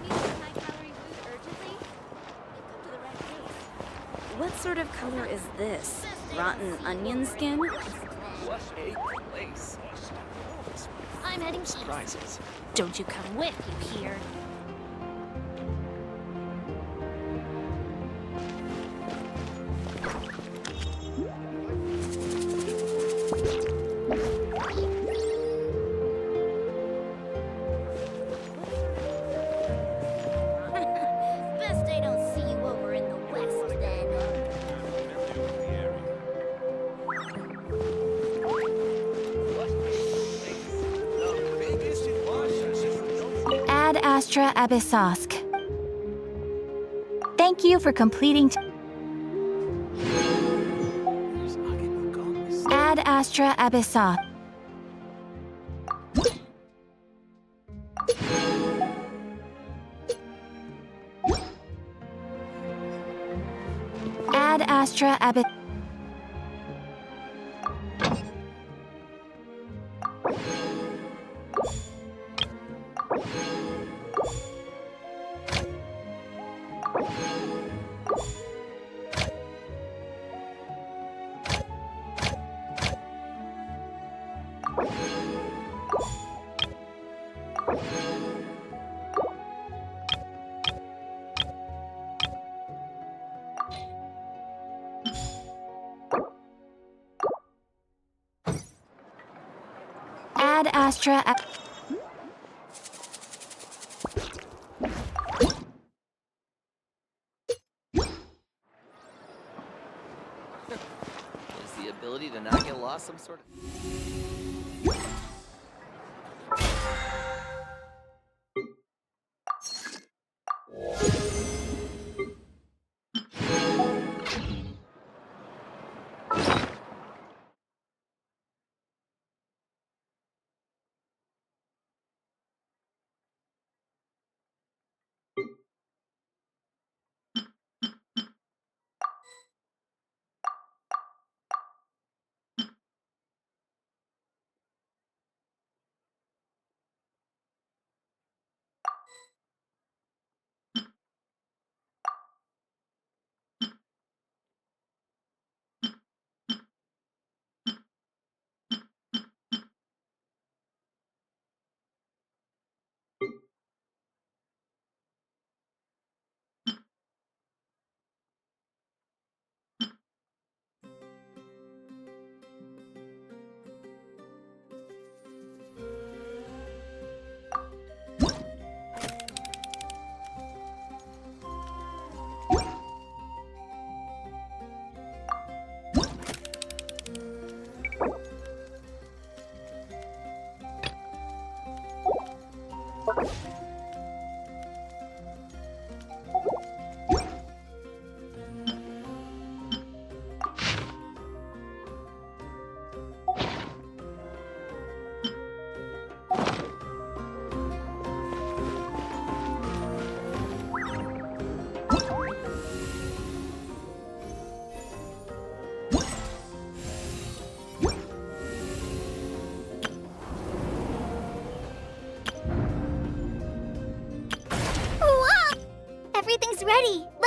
Need some high-calorie food urgently? You've come to the right place. What sort of color is this? Rotten onion skin? What a place. I'm heading east. Surprises. Don't you come with, you hear? Best I don't see you over in the west then. Ad Astra Abyssosk. Thank you for completing. Ad Astra Abyssosk. Ad Astra Abyssosk. Ad Astra. Is the ability to not get lost some sort of...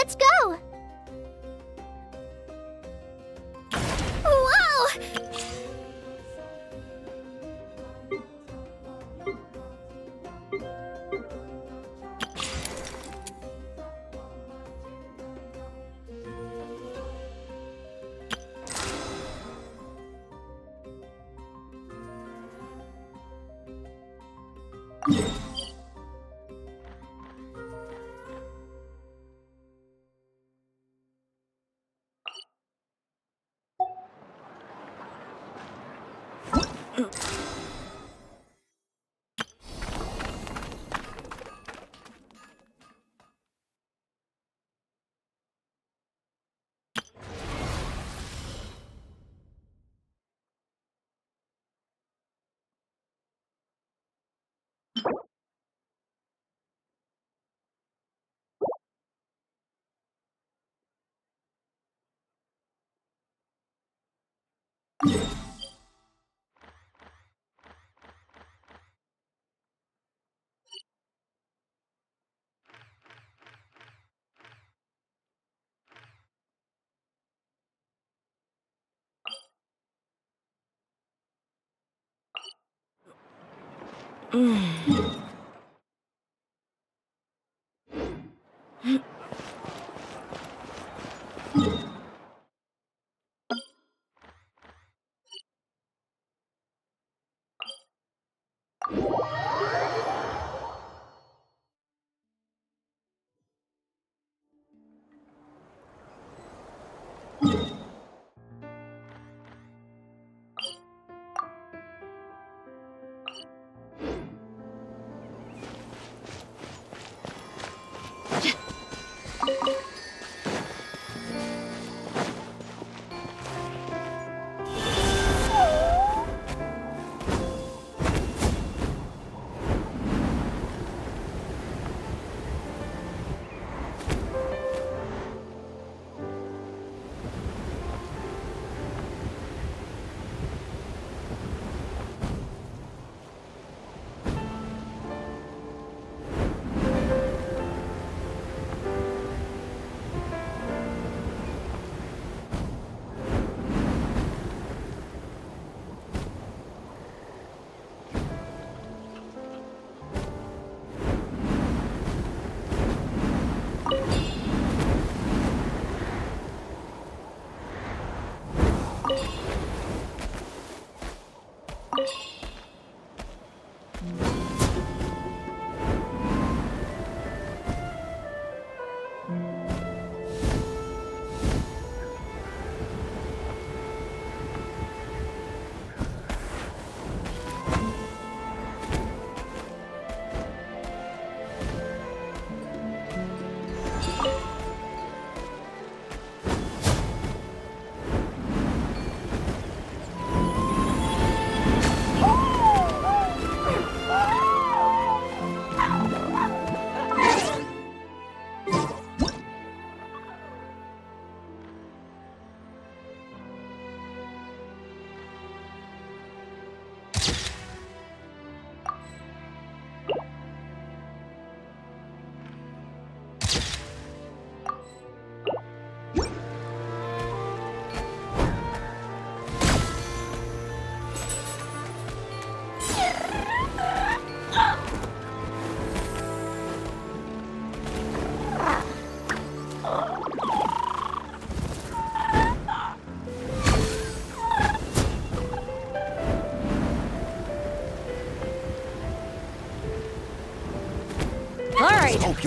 let's go! Whoa!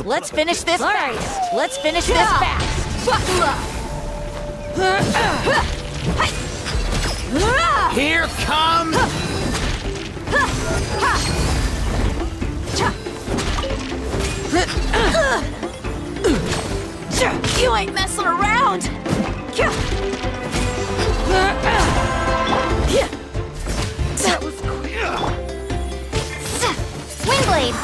Let's finish this fast. Let's finish this fast. Buckle up. Here comes... You ain't messing around. That was quick. Wingblade.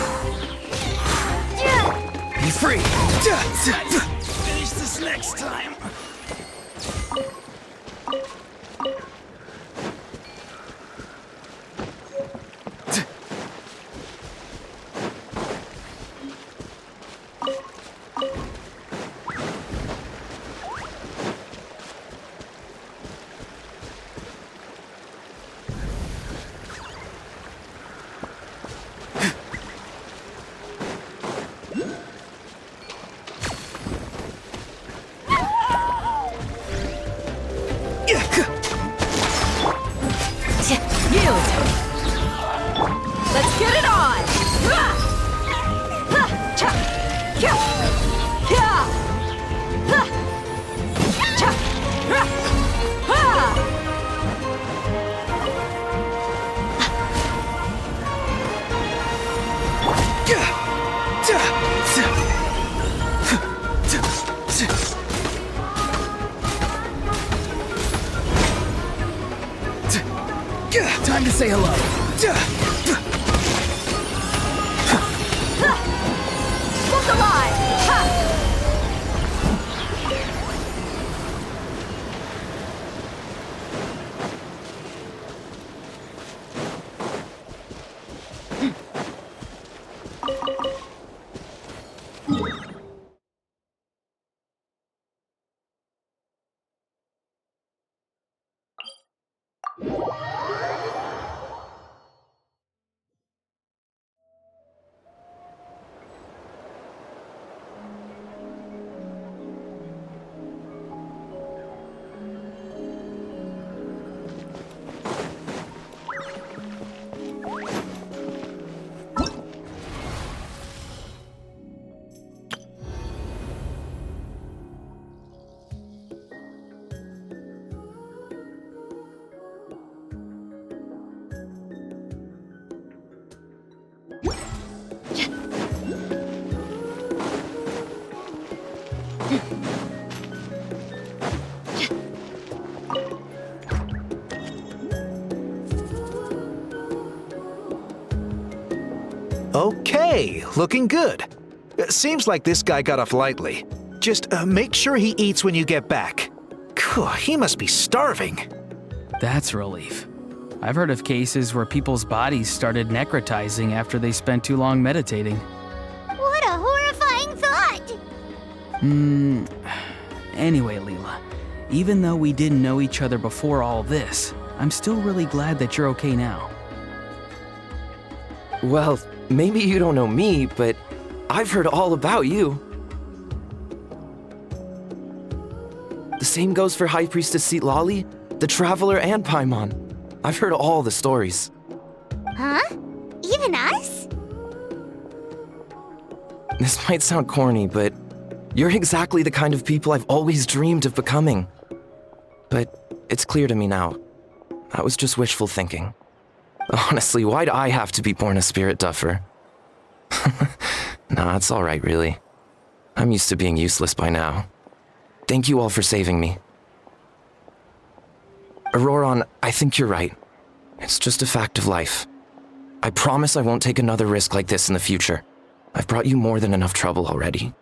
Be free. Finish this next time. Yield! Let's get it on! Time to say hello. Look alive! Okay, looking good. Seems like this guy got off lightly. Just make sure he eats when you get back. He must be starving. That's a relief. I've heard of cases where people's bodies started necrotizing after they spent too long meditating. What a horrifying thought! Anyway, Leela, even though we didn't know each other before all this, I'm still really glad that you're okay now. Well, maybe you don't know me, but I've heard all about you. The same goes for High Priestess Lali, the Traveler, and Paimon. I've heard all the stories. Huh? Even us? This might sound corny, but you're exactly the kind of people I've always dreamed of becoming. But it's clear to me now. That was just wishful thinking. Honestly, why'd I have to be born a spirit duffer? Nah, it's alright, really. I'm used to being useless by now. Thank you all for saving me. Auroron, I think you're right. It's just a fact of life. I promise I won't take another risk like this in the future. I've brought you more than enough trouble already.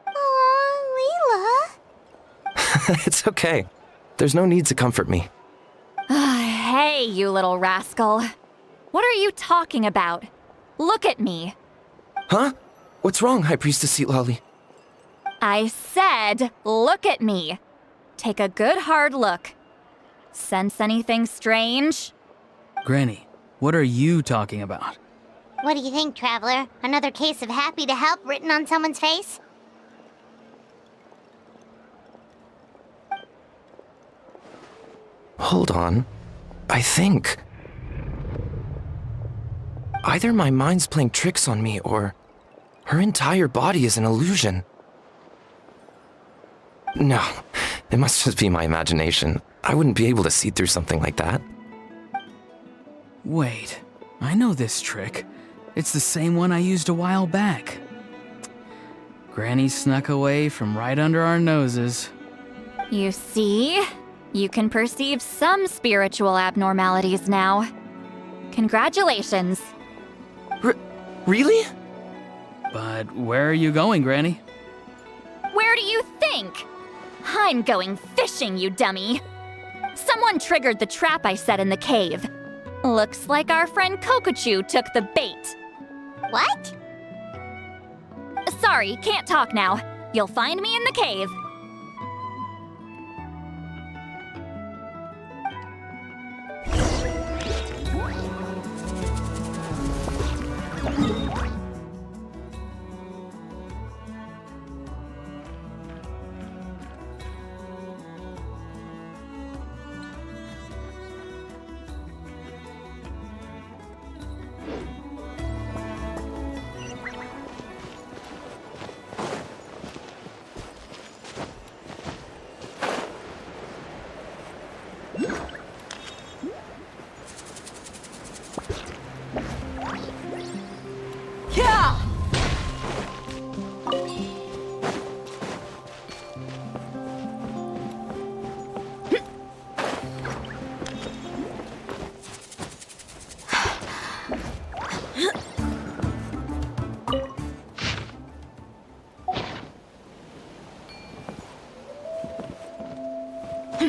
Aw, Leela. It's okay. There's no need to comfort me. Hey, you little rascal. What are you talking about? Look at me. Huh? What's wrong, High Priestess Lali? I said, look at me. Take a good hard look. Sense anything strange? Granny, what are you talking about? What do you think, Traveler? Another case of happy to help written on someone's face? Hold on. I think... either my mind's playing tricks on me, or her entire body is an illusion. No, it must just be my imagination. I wouldn't be able to see through something like that. Wait, I know this trick. It's the same one I used a while back. Granny snuck away from right under our noses. You see? You can perceive some spiritual abnormalities now. Congratulations. Really? But where are you going, Granny? Where do you think? I'm going fishing, you dummy. Someone triggered the trap I set in the cave. Looks like our friend Kokochu took the bait. What? Sorry, can't talk now. You'll find me in the cave. We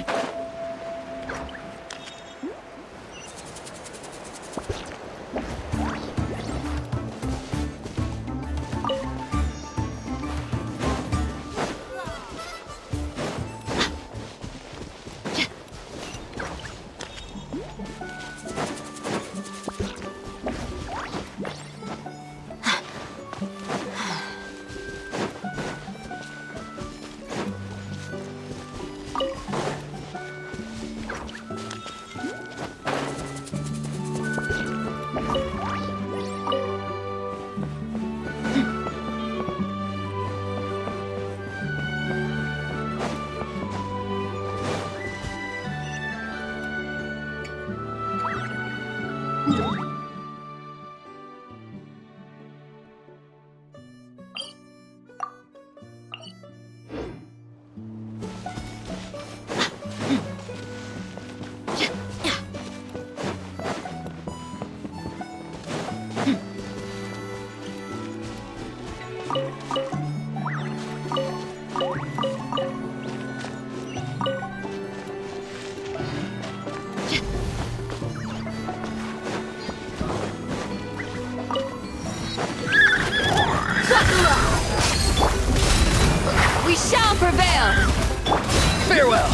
shall prevail! Farewell!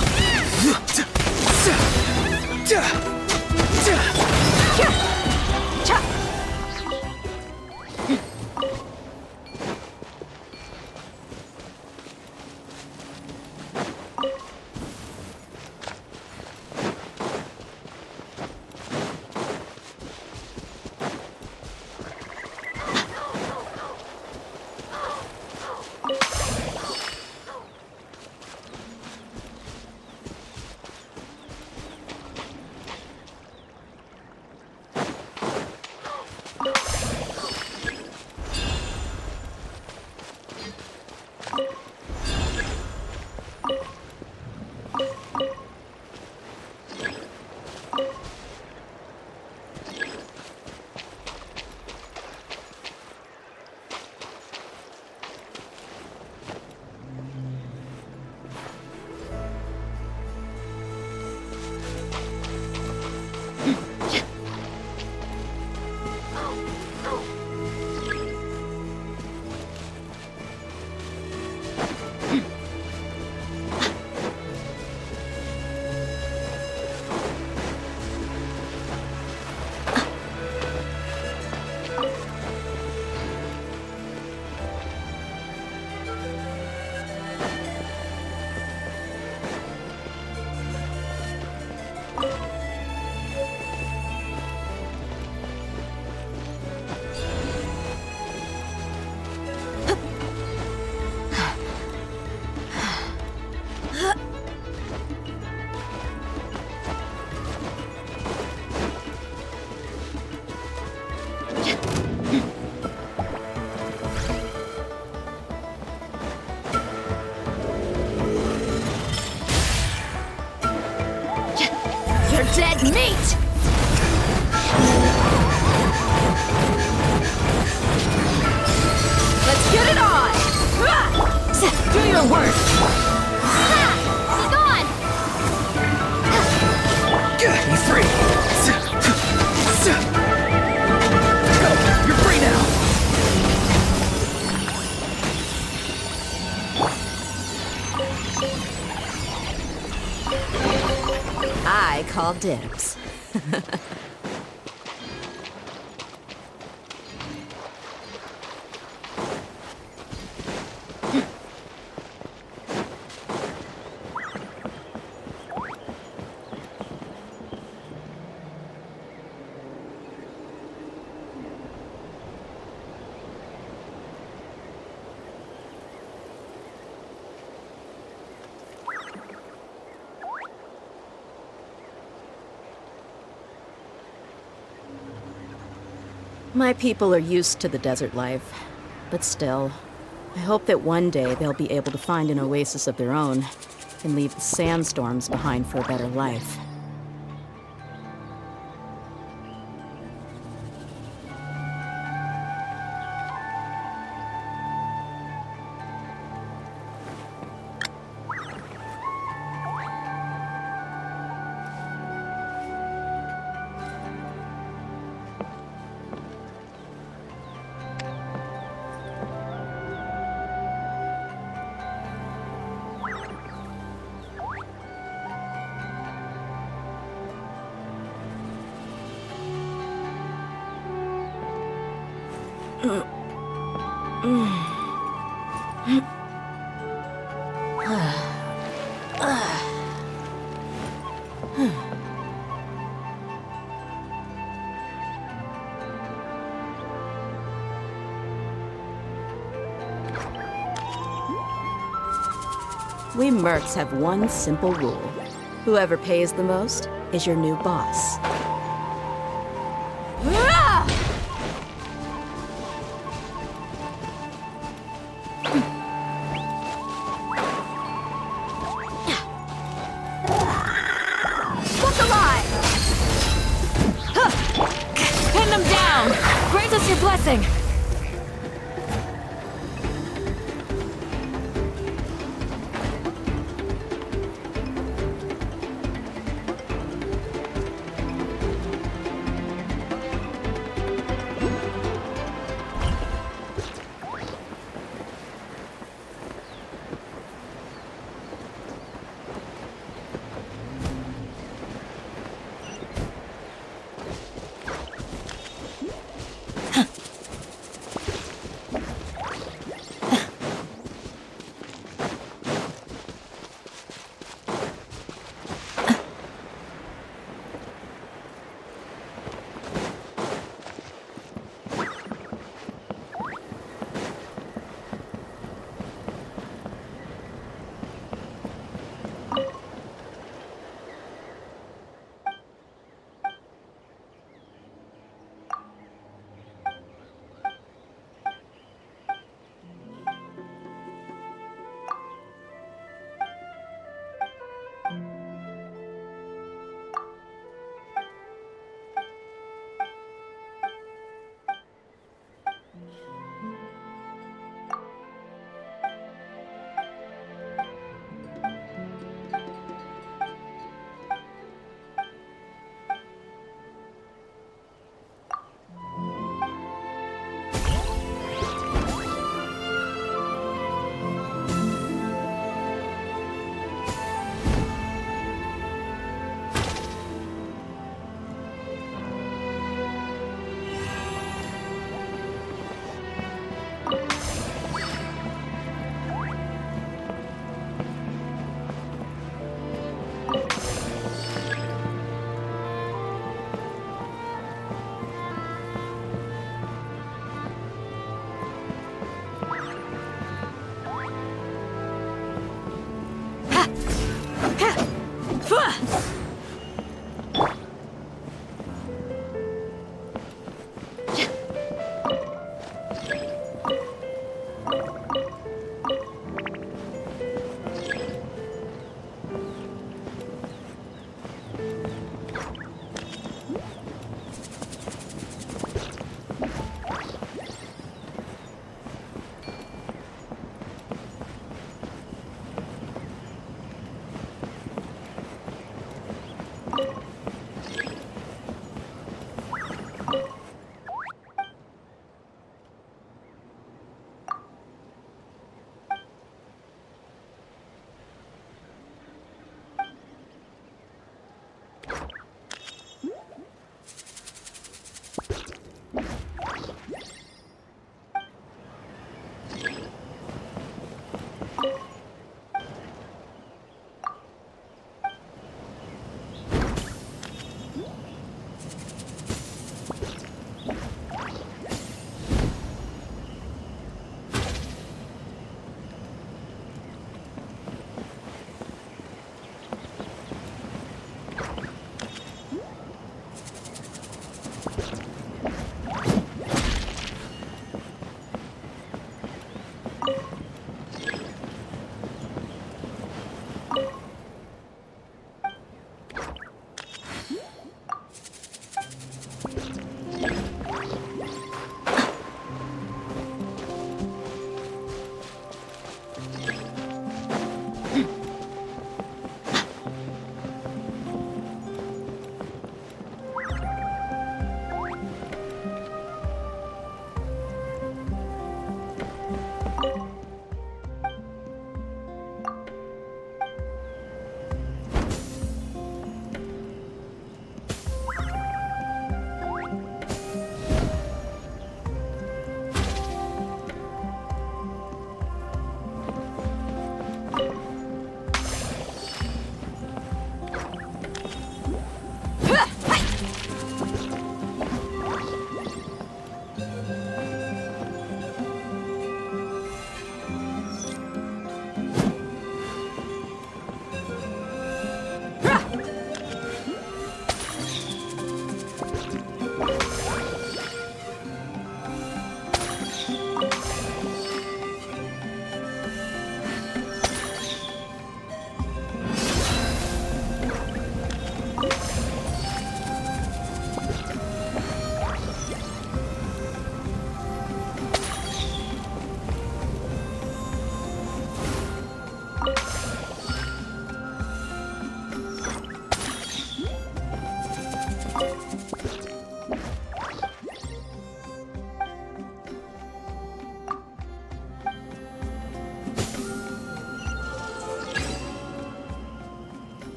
Dead meat! Let's get it on! Do your worst! Be gone! Be free! Go! You're free now! I call dibs. My people are used to the desert life, but still, I hope that one day they'll be able to find an oasis of their own and leave the sandstorms behind for a better life. We mercs have one simple rule. Whoever pays the most is your new boss. Look alive! Pin them down! Grant us your blessing!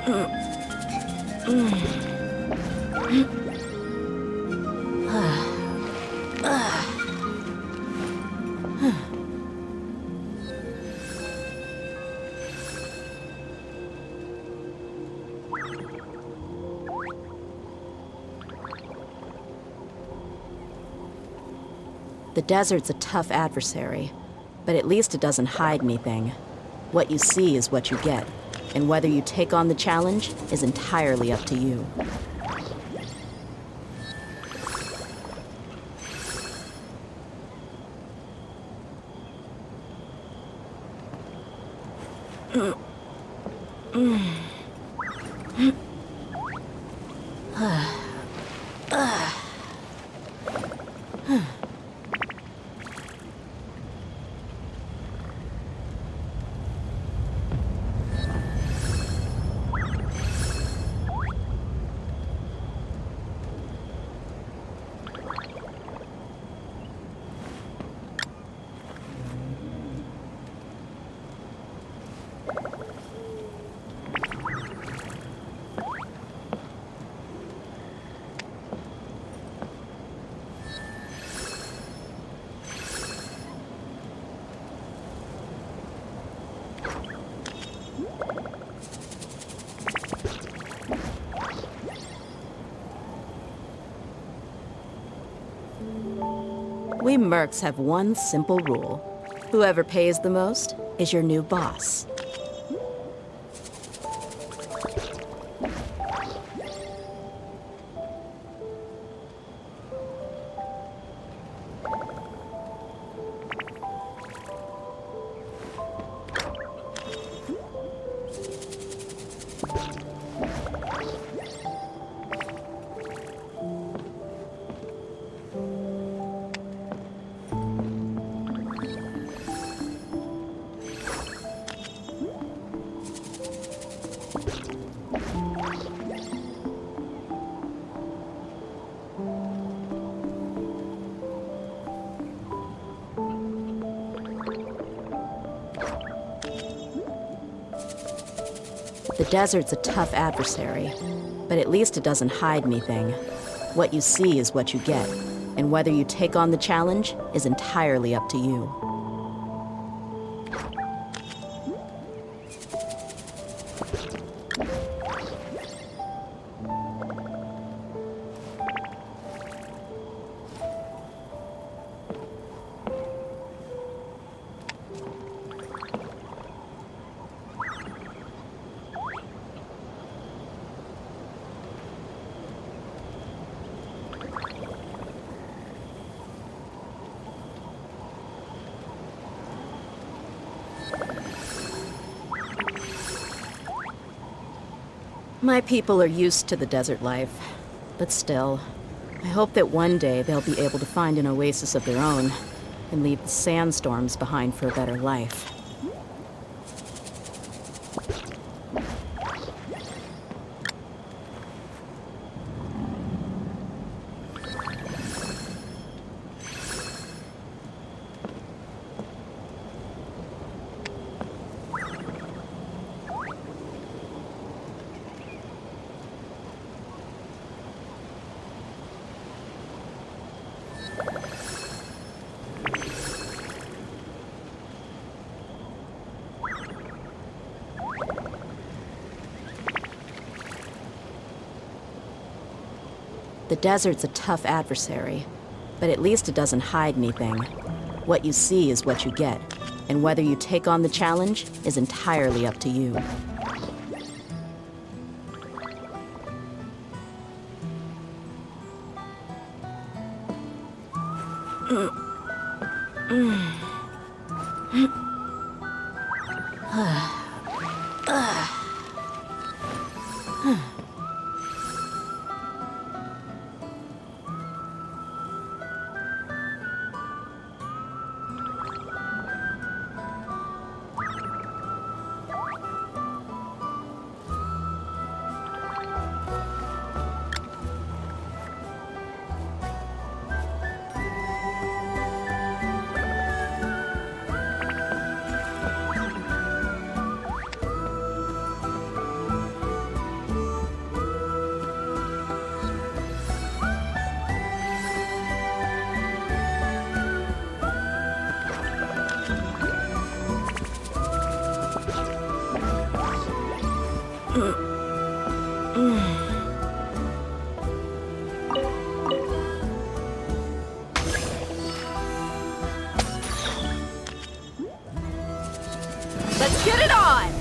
The desert's a tough adversary, but at least it doesn't hide anything. What you see is what you get, and whether you take on the challenge is entirely up to you. We mercs have one simple rule. Whoever pays the most is your new boss. The desert's a tough adversary, but at least it doesn't hide anything. What you see is what you get, and whether you take on the challenge is entirely up to you. My people are used to the desert life, but still, I hope that one day they'll be able to find an oasis of their own and leave the sandstorms behind for a better life. The desert's a tough adversary, but at least it doesn't hide anything. What you see is what you get, and whether you take on the challenge is entirely up to you. Let's get it on!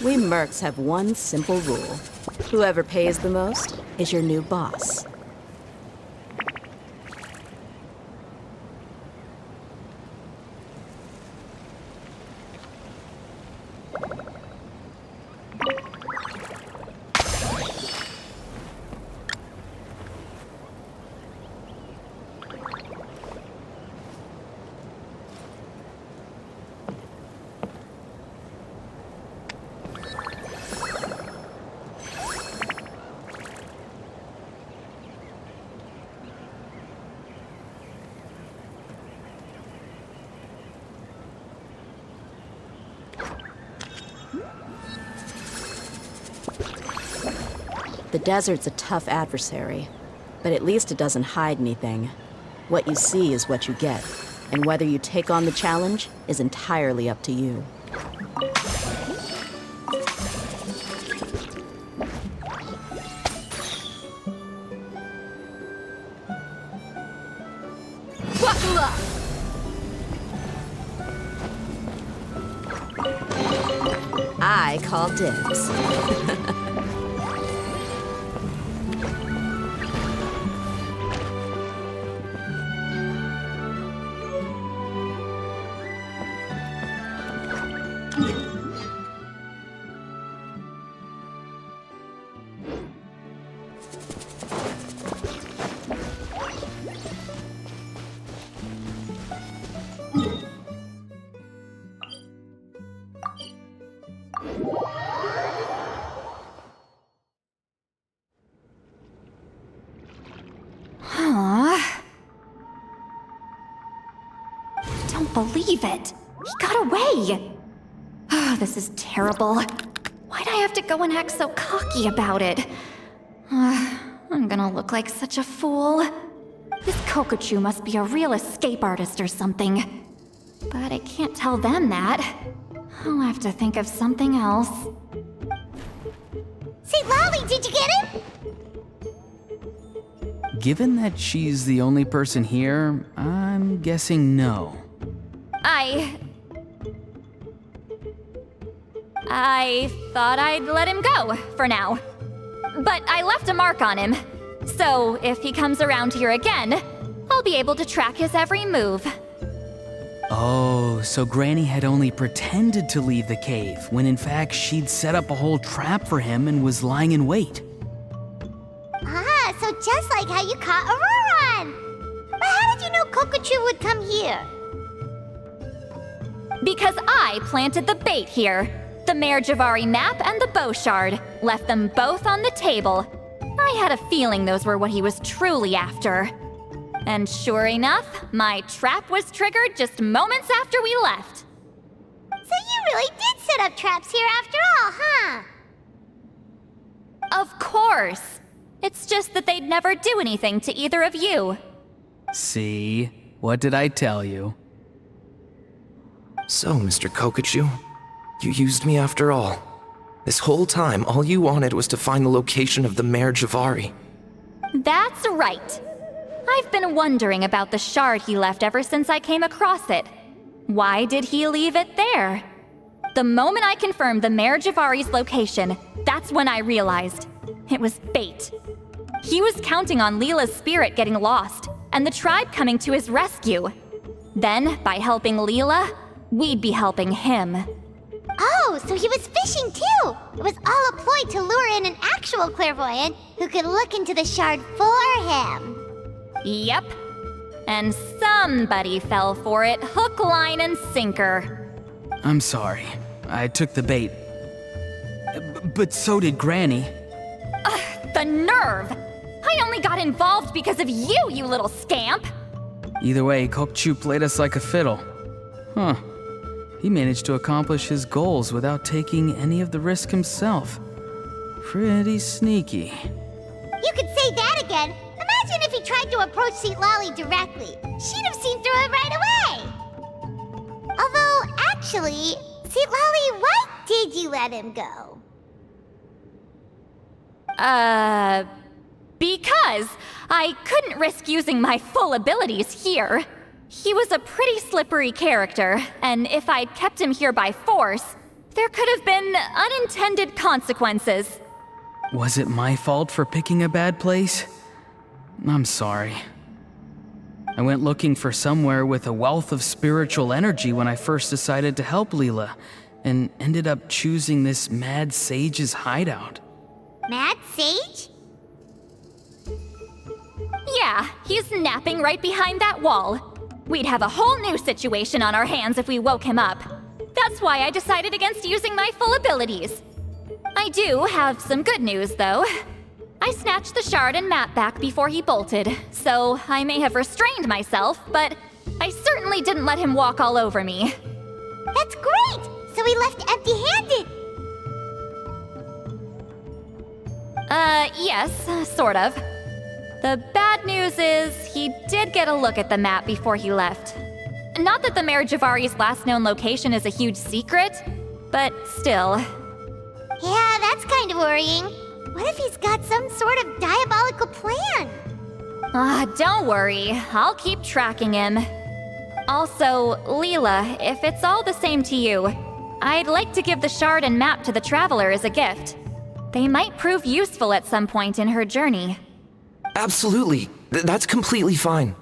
We mercs have one simple rule. Whoever pays the most is your new boss. The desert's a tough adversary, but at least it doesn't hide anything. What you see is what you get, and whether you take on the challenge is entirely up to you. Buckle up! I call dibs. don't believe it. He got away. Oh, this is terrible. Why'd I have to go and act so cocky about it? I'm gonna look like such a fool. This Kokochu must be a real escape artist or something. But I can't tell them that. I'll have to think of something else. St. Lolly, did you get him? Given that she's the only person here, I'm guessing no. I thought I'd let him go, for now. But I left a mark on him. So if he comes around here again, I'll be able to track his every move. Oh, so Granny had only pretended to leave the cave, when in fact she'd set up a whole trap for him and was lying in wait. Ah, so just like how you caught Auroron! But how did you know Kokochu would come here? Because I planted the bait here. The Mare Javari map and the bow shard. Left them both on the table. I had a feeling those were what he was truly after. And sure enough, my trap was triggered just moments after we left. So you really did set up traps here after all, huh? Of course. It's just that they'd never do anything to either of you. See? What did I tell you? So, Mr. Kokochu, you used me after all. This whole time, all you wanted was to find the location of the Mare Javari. That's right. I've been wondering about the shard he left ever since I came across it. Why did he leave it there? The moment I confirmed the Mare Javari's location, that's when I realized it was bait. He was counting on Leela's spirit getting lost, and the tribe coming to his rescue. Then, by helping Leela, we'd be helping him. Oh, so he was fishing too! It was all a ploy to lure in an actual clairvoyant who could look into the shard for him. Yep. And somebody fell for it, hook, line, and sinker. I'm sorry. I took the bait. But so did Granny. Ugh, the nerve! I only got involved because of you, you little scamp! Either way, Kokochu played us like a fiddle. Huh. He managed to accomplish his goals without taking any of the risk himself. Pretty sneaky. You could say that again. Imagine if he tried to approach St. Lolly directly. She'd have seen through it right away. Although, actually, St. Lolly, why did you let him go? Because I couldn't risk using my full abilities here. He was a pretty slippery character, and if I'd kept him here by force, there could have been unintended consequences. Was it my fault for picking a bad place? I'm sorry. I went looking for somewhere with a wealth of spiritual energy when I first decided to help Leela, and ended up choosing this mad sage's hideout. Mad Sage? Yeah, he's napping right behind that wall. We'd have a whole new situation on our hands if we woke him up. That's why I decided against using my full abilities. I do have some good news, though. I snatched the shard and map back before he bolted, so I may have restrained myself, but I certainly didn't let him walk all over me. That's great! So he left empty-handed! Yes, sort of. The bad news is he did get a look at the map before he left. Not that the Mare Javari's last known location is a huge secret, but still. Yeah, that's kind of worrying. What if he's got some sort of diabolical plan? Don't worry. I'll keep tracking him. Also, Leela, if it's all the same to you, I'd like to give the shard and map to the Traveler as a gift. They might prove useful at some point in her journey. Absolutely. That's completely fine.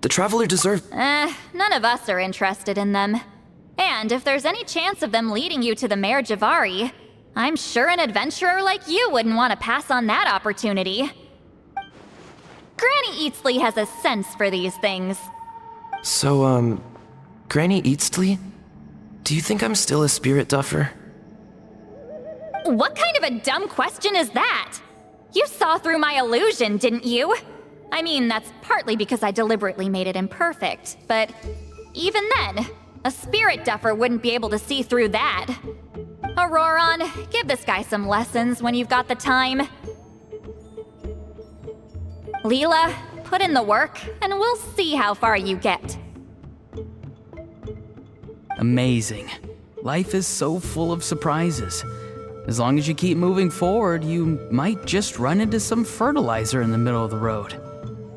The Traveler deserves— None of us are interested in them. And if there's any chance of them leading you to the Mare Javari, I'm sure an adventurer like you wouldn't want to pass on that opportunity. Granny Eatsley has a sense for these things. So, Granny Eatsley? Do you think I'm still a spirit duffer? What kind of a dumb question is that? You saw through my illusion, didn't you? I mean, that's partly because I deliberately made it imperfect, but Even then, a spirit duffer wouldn't be able to see through that. Auroron, give this guy some lessons when you've got the time. Leela, put in the work, and we'll see how far you get. Amazing. Life is so full of surprises. As long as you keep moving forward, you might just run into some fertilizer in the middle of the road.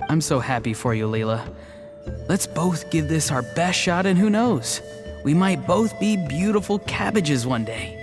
I'm so happy for you, Leela. Let's both give this our best shot, and who knows? We might both be beautiful cabbages one day.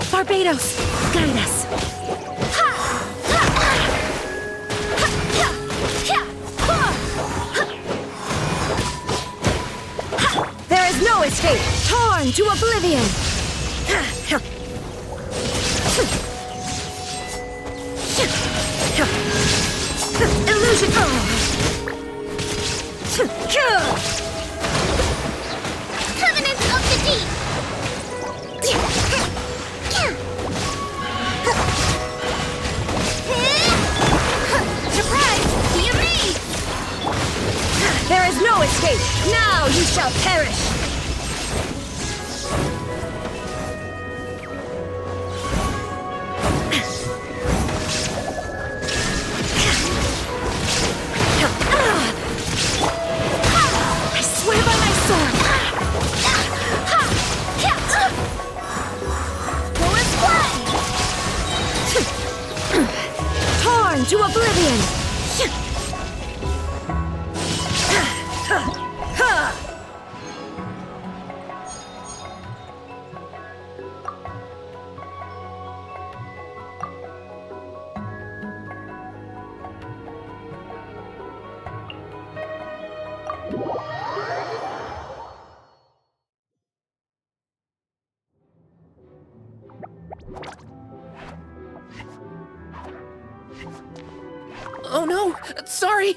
Barbados, guide us. There is no escape. Torn to oblivion. Illusion. Covenant of the Deep! Surprise! Be amazed! There is no escape. Now you shall perish. I swear by my sword. Bullets fly! Torn to oblivion! Oh no! Sorry!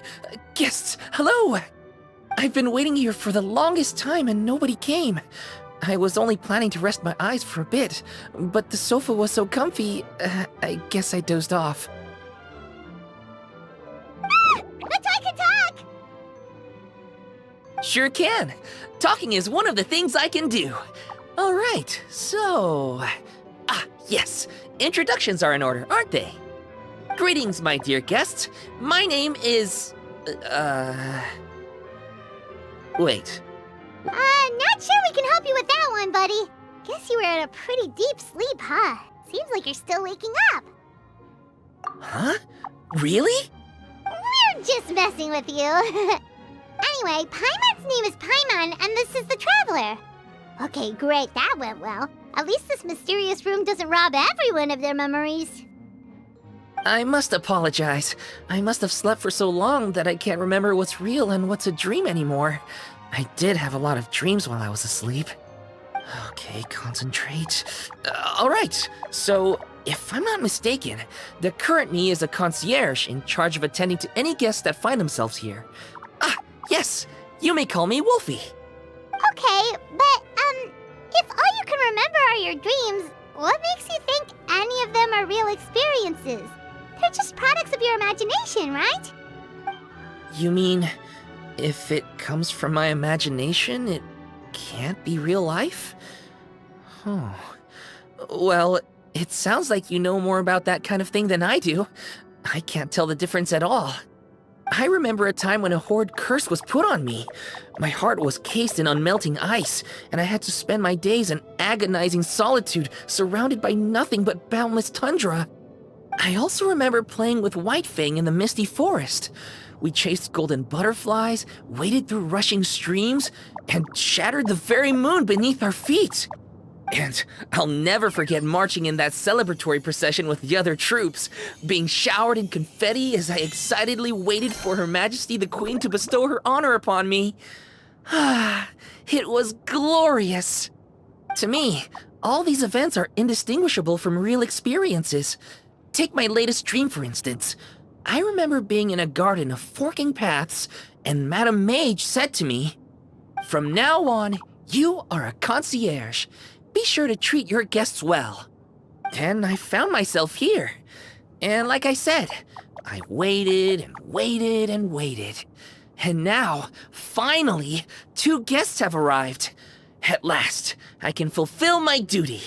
Guests, hello! I've been waiting here for the longest time and nobody came. I was only planning to rest my eyes for a bit, but the sofa was so comfy, I guess I dozed off. But I can talk! Sure can! Talking is one of the things I can do. Alright, so... yes. Introductions are in order, aren't they? Greetings, my dear guests. My name is... Wait. Not sure we can help you with that one, buddy. Guess you were in a pretty deep sleep, huh? Seems like you're still waking up. Huh? Really? We're just messing with you. Anyway, Paimon's name is Paimon, and this is the Traveler. Okay, great, that went well. At least this mysterious room doesn't rob everyone of their memories. I must apologize. I must have slept for so long that I can't remember what's real and what's a dream anymore. I did have a lot of dreams while I was asleep. Okay, concentrate. Alright, so if I'm not mistaken, the current me is a concierge in charge of attending to any guests that find themselves here. Yes, you may call me Wolfie. Okay, but, if all you can remember are your dreams, what makes you think any of them are real experiences? They're just products of your imagination, right? You mean, if it comes from my imagination, it can't be real life? Oh. Well, it sounds like you know more about that kind of thing than I do. I can't tell the difference at all. I remember a time when a horrid curse was put on me. My heart was cased in unmelting ice, and I had to spend my days in agonizing solitude, surrounded by nothing but boundless tundra. I also remember playing with Whitefang in the misty forest. We chased golden butterflies, waded through rushing streams, and shattered the very moon beneath our feet. And I'll never forget marching in that celebratory procession with the other troops, being showered in confetti as I excitedly waited for Her Majesty the Queen to bestow her honor upon me. It was glorious. To me, all these events are indistinguishable from real experiences. Take my latest dream, for instance. I remember being in a garden of forking paths, and Madame Mage said to me, From now on, you are a concierge. Be sure to treat your guests well. And I found myself here. And like I said, I waited and waited and waited. And now, finally, 2 guests have arrived. At last, I can fulfill my duty.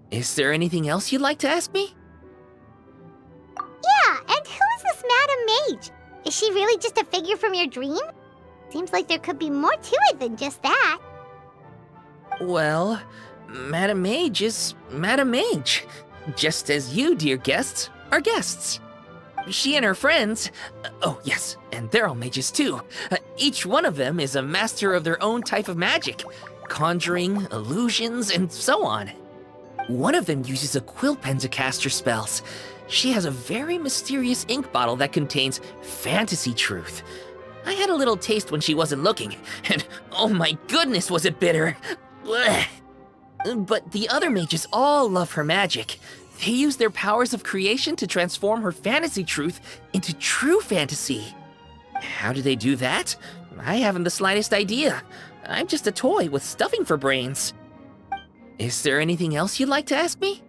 Is there anything else you'd like to ask me? Yeah, and who is this Madam Mage? Is she really just a figure from your dream? Seems like there could be more to it than just that. Well, Madam Mage is Madam Mage. Just as you, dear guests, are guests. She and her friends, oh yes, and they're all mages too. Each one of them is a master of their own type of magic. Conjuring, illusions, and so on. One of them uses a quill pen to cast her spells. She has a very mysterious ink bottle that contains fantasy truth. I had a little taste when she wasn't looking, and oh my goodness was it bitter! Blech. But the other mages all love her magic. They use their powers of creation to transform her fantasy truth into true fantasy. How do they do that? I haven't the slightest idea. I'm just a toy with stuffing for brains. Is there anything else you'd like to ask me?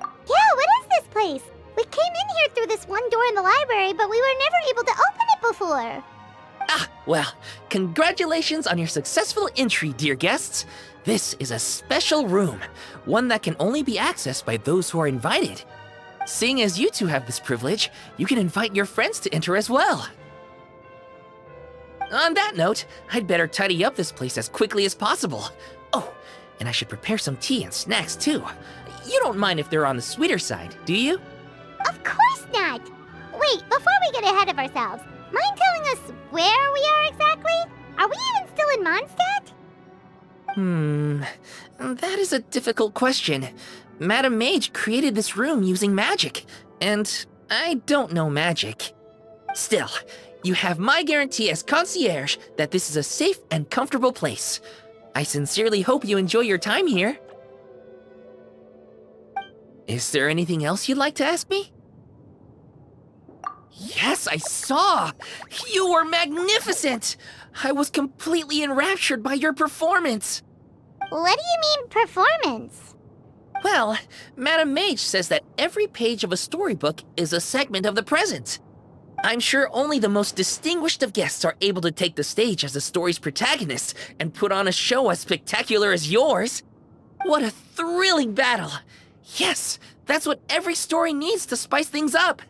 Yeah, what is this place? We came in here through this one door in the library, but we were never able to open it before. Ah, well, congratulations on your successful entry, dear guests. This is a special room, one that can only be accessed by those who are invited. Seeing as you two have this privilege, you can invite your friends to enter as well. On that note, I'd better tidy up this place as quickly as possible. Oh, and I should prepare some tea and snacks too. You don't mind if they're on the sweeter side, do you? Of course not! Wait, before we get ahead of ourselves, mind telling us where we are exactly? Are we even still in Mondstadt? That is a difficult question. Madam Mage created this room using magic, and I don't know magic. Still, you have my guarantee as concierge that this is a safe and comfortable place. I sincerely hope you enjoy your time here. Is there anything else you'd like to ask me? Yes, I saw! You were magnificent! I was completely enraptured by your performance. What do you mean, performance? Well, Madam Mage says that every page of a storybook is a segment of the present. I'm sure only the most distinguished of guests are able to take the stage as the story's protagonist and put on a show as spectacular as yours. What a thrilling battle! Yes, that's what every story needs to spice things up.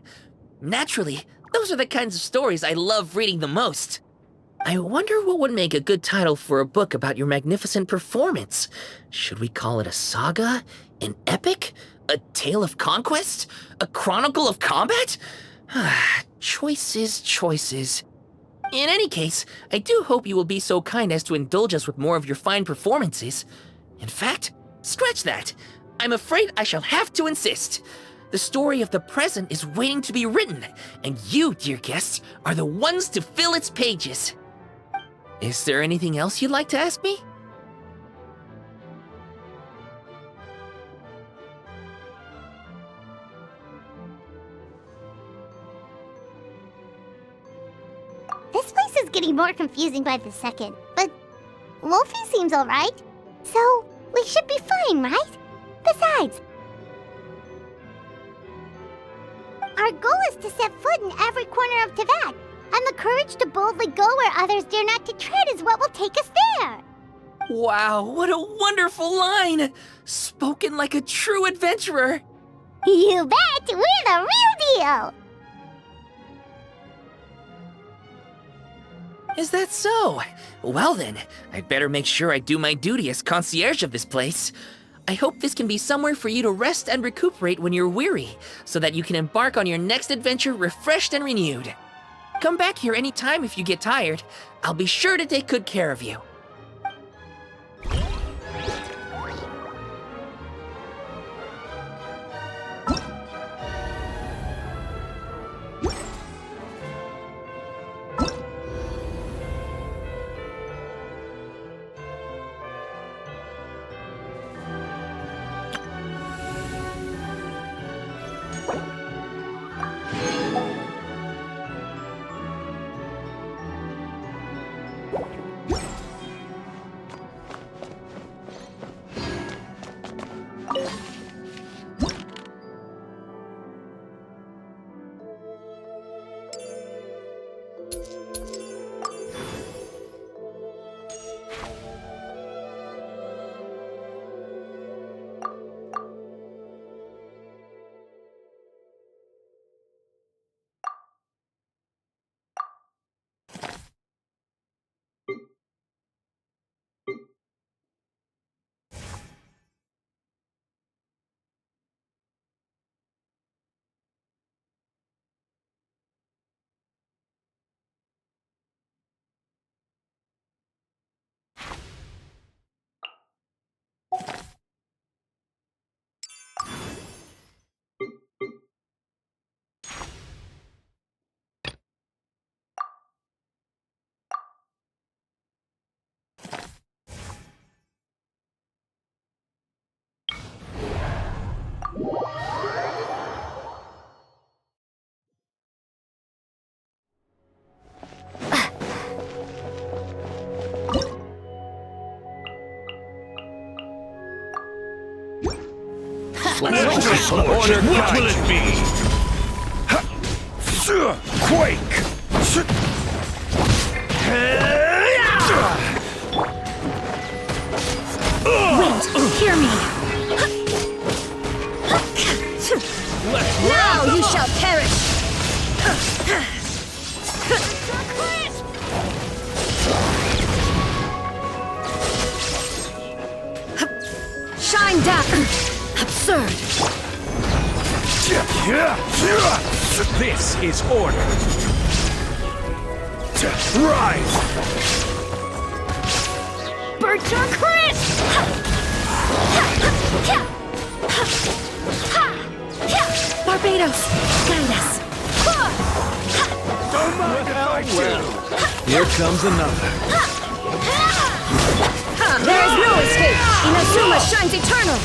Naturally, those are the kinds of stories I love reading the most. I wonder what would make a good title for a book about your magnificent performance. Should we call it a saga? An epic? A tale of conquest? A chronicle of combat? Choices, choices. In any case, I do hope you will be so kind as to indulge us with more of your fine performances. In fact, scratch that. I'm afraid I shall have to insist. The story of the present is waiting to be written, and you, dear guests, are the ones to fill its pages. Is there anything else you'd like to ask me? This place is getting more confusing by the second, but Wolfie seems alright. So, we should be fine, right? Besides, our goal is to set foot in every corner of Teyvat, and the courage to boldly go where others dare not to tread is what will take us there. Wow, what a wonderful line! Spoken like a true adventurer! You bet! We're the real deal! Is that so? Well then, I'd better make sure I do my duty as concierge of this place. I hope this can be somewhere for you to rest and recuperate when you're weary, so that you can embark on your next adventure refreshed and renewed. Come back here anytime if you get tired. I'll be sure to take good care of you. Order, what will it be? Quake! Wait, hear me. Now you shall perish. Shine down. Absurd. This is order. Rise! Bircher Chris! Barbados, guide us. Don't mind if I do. Here comes another. There is no escape. Inazuma shines eternal.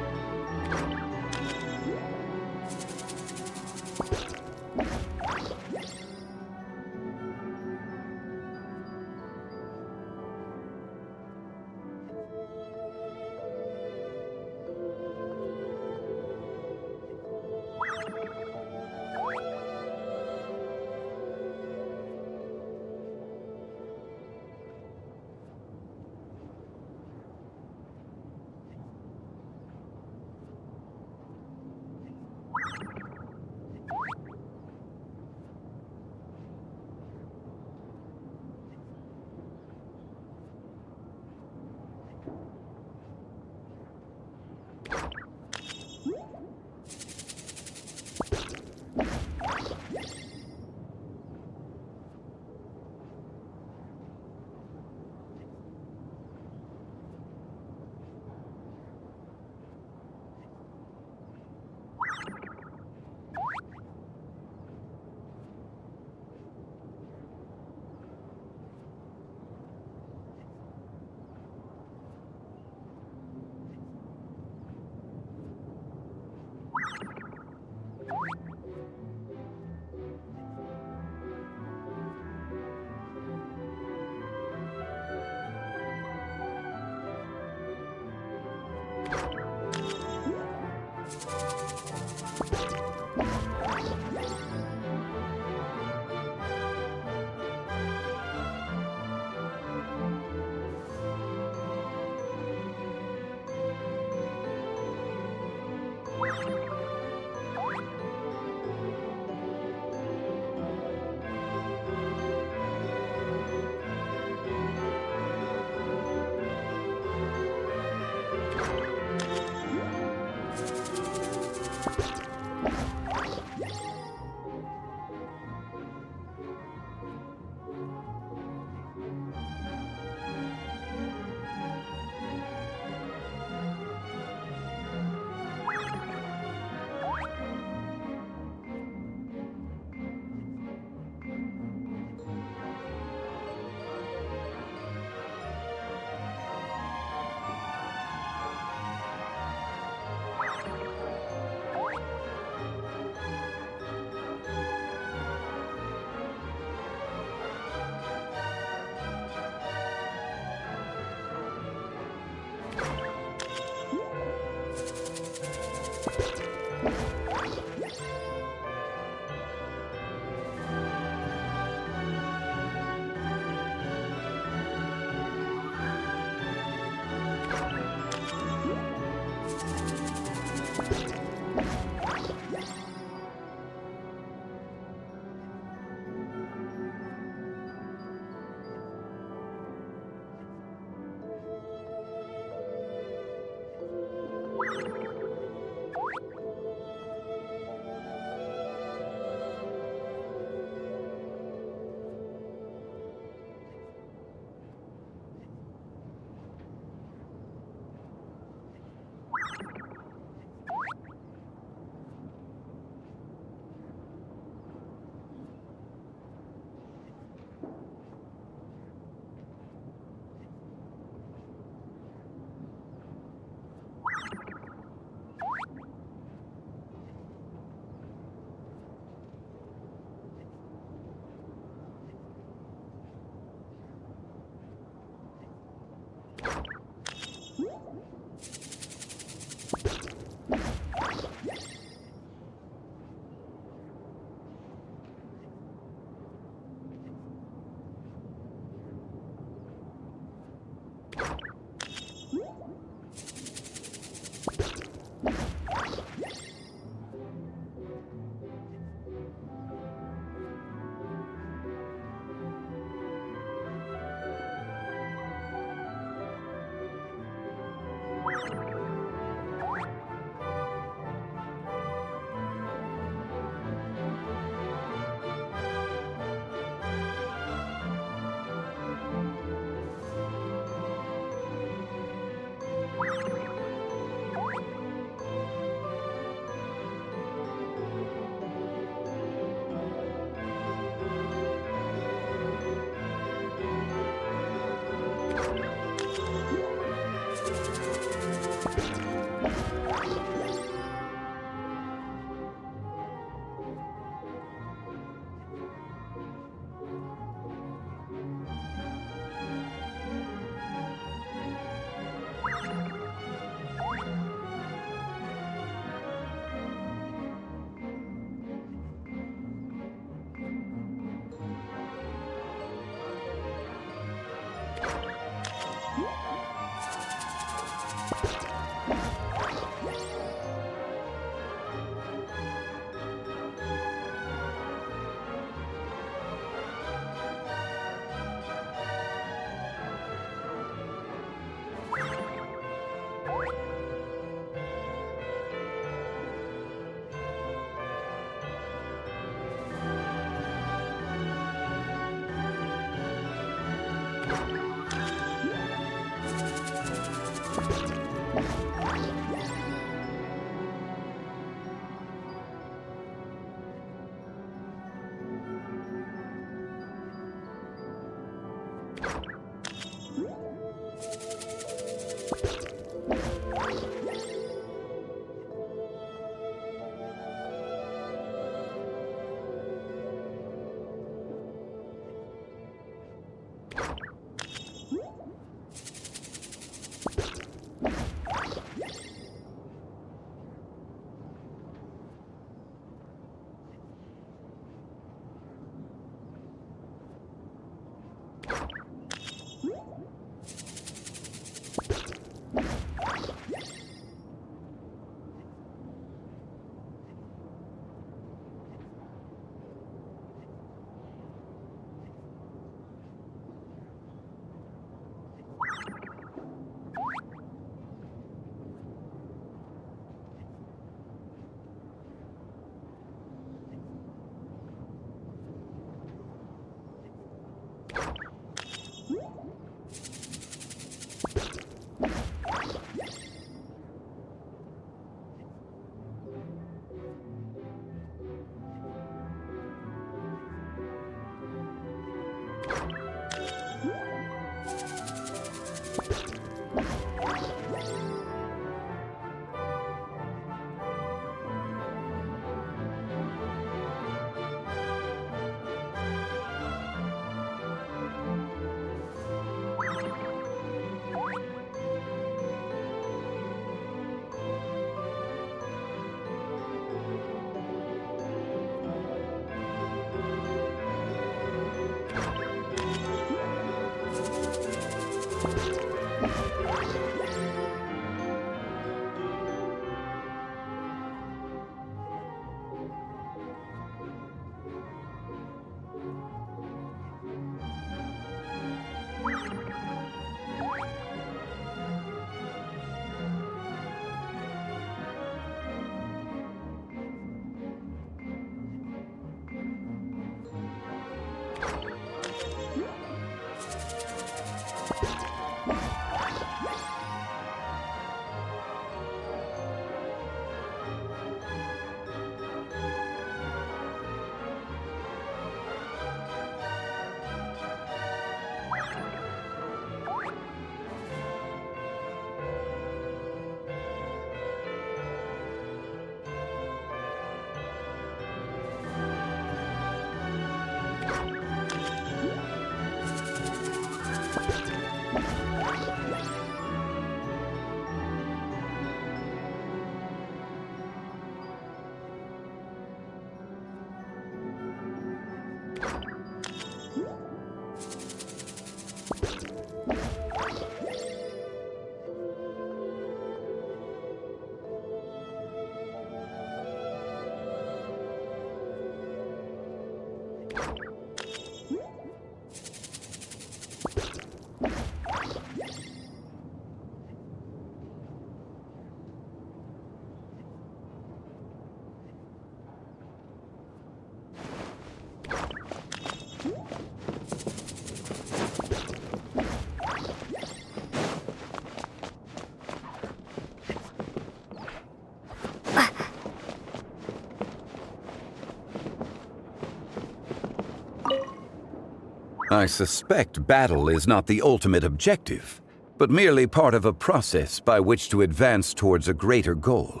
I suspect battle is not the ultimate objective, but merely part of a process by which to advance towards a greater goal.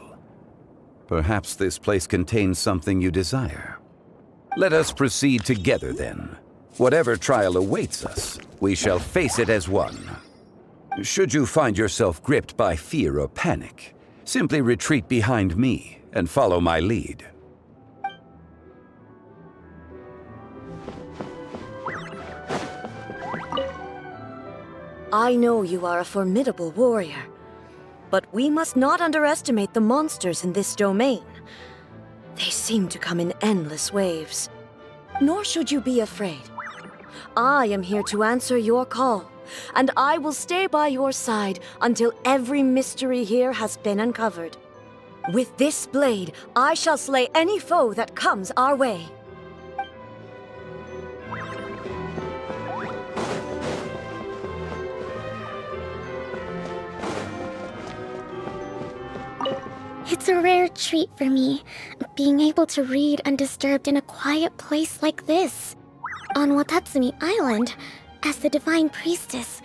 Perhaps this place contains something you desire. Let us proceed together then. Whatever trial awaits us, we shall face it as one. Should you find yourself gripped by fear or panic, simply retreat behind me and follow my lead. I know you are a formidable warrior, but we must not underestimate the monsters in this domain. They seem to come in endless waves. Nor should you be afraid. I am here to answer your call, and I will stay by your side until every mystery here has been uncovered. With this blade, I shall slay any foe that comes our way. It's a rare treat for me, being able to read undisturbed in a quiet place like this. On Watatsumi Island, as the Divine Priestess,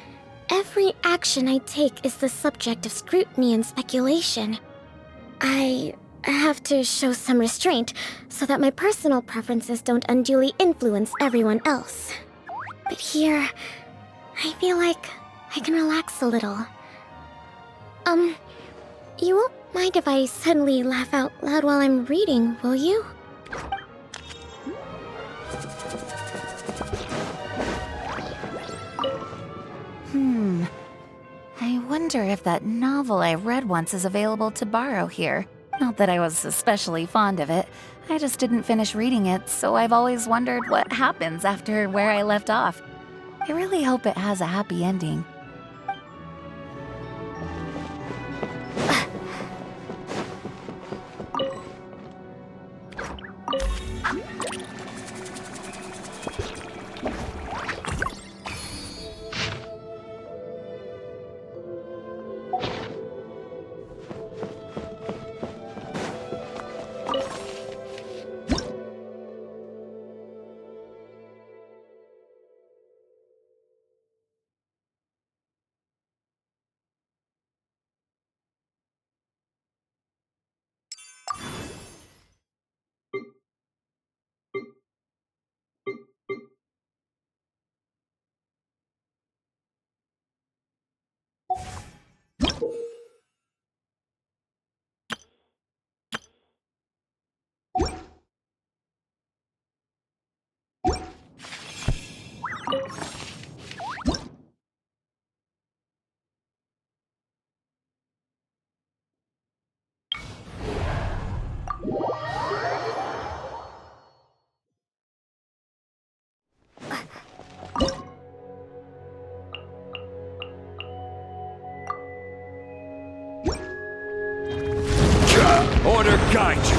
every action I take is the subject of scrutiny and speculation. I have to show some restraint so that my personal preferences don't unduly influence everyone else. But here, I feel like I can relax a little. You won't mind if I suddenly laugh out loud while I'm reading, will you? I wonder if that novel I read once is available to borrow here. Not that I was especially fond of it. I just didn't finish reading it, so I've always wondered what happens after where I left off. I really hope it has a happy ending. Order guide you.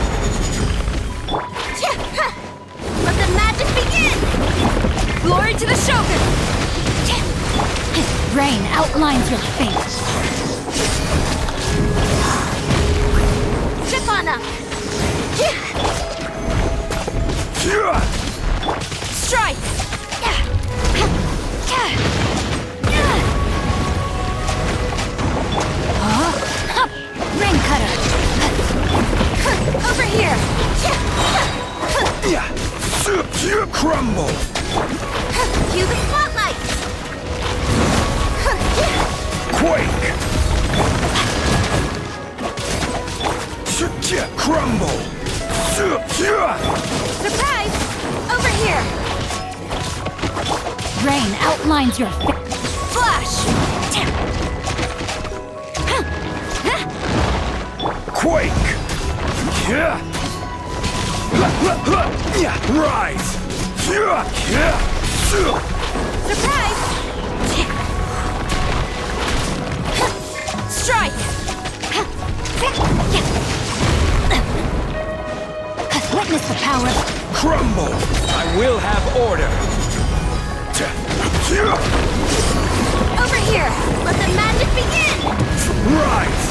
Let the magic begin! Glory to the Shogun! Rain outlines your fate. Step on up! Strike! Rain cutter! Over here! Crumble! Cue the spotlight! Quake! Crumble! Surprise! Over here! Rain outlines your fate. Flash! Quake! Rise! Surprise! Strike! Witness the power of... Crumble! I will have order! Over here! Let the magic begin! Rise!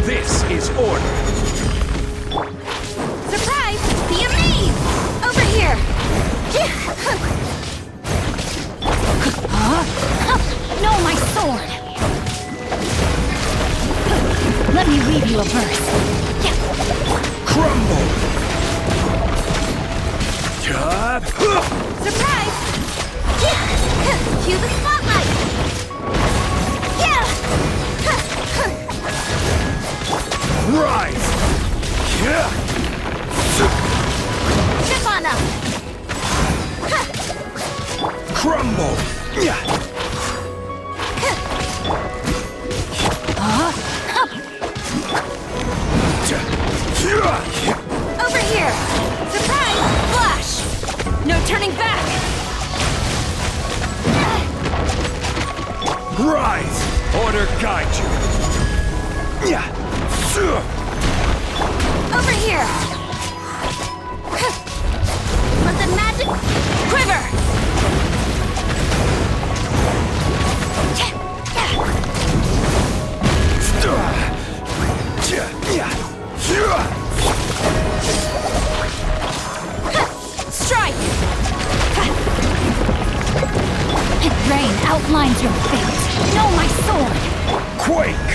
This is order! Surprise! The amaze! Over here! No, my sword! Let me read you a verse. Crumble! Surprise! Cue the spotlight! Rise! Step on up! Crumble! Over here! Surprise! Flash! No turning back! guide you. Over here! Let the magic quiver! Strike! Rain outlines your fate. Know my sword! Quake!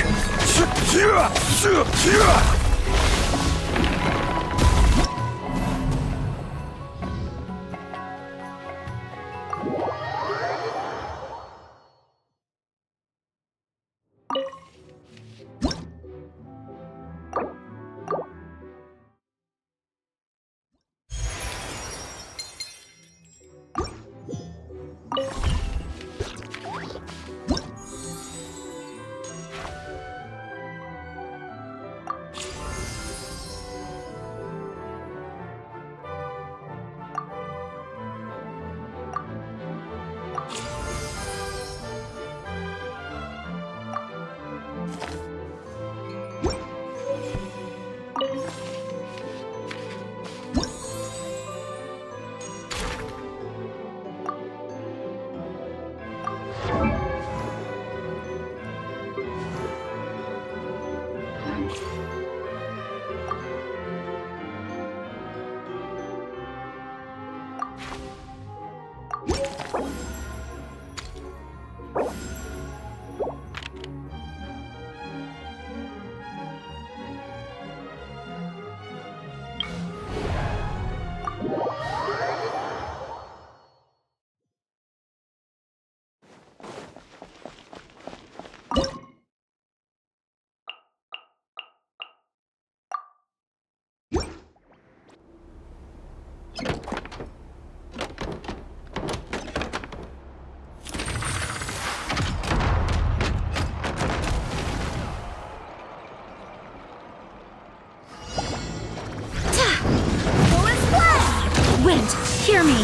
Wind, hear me!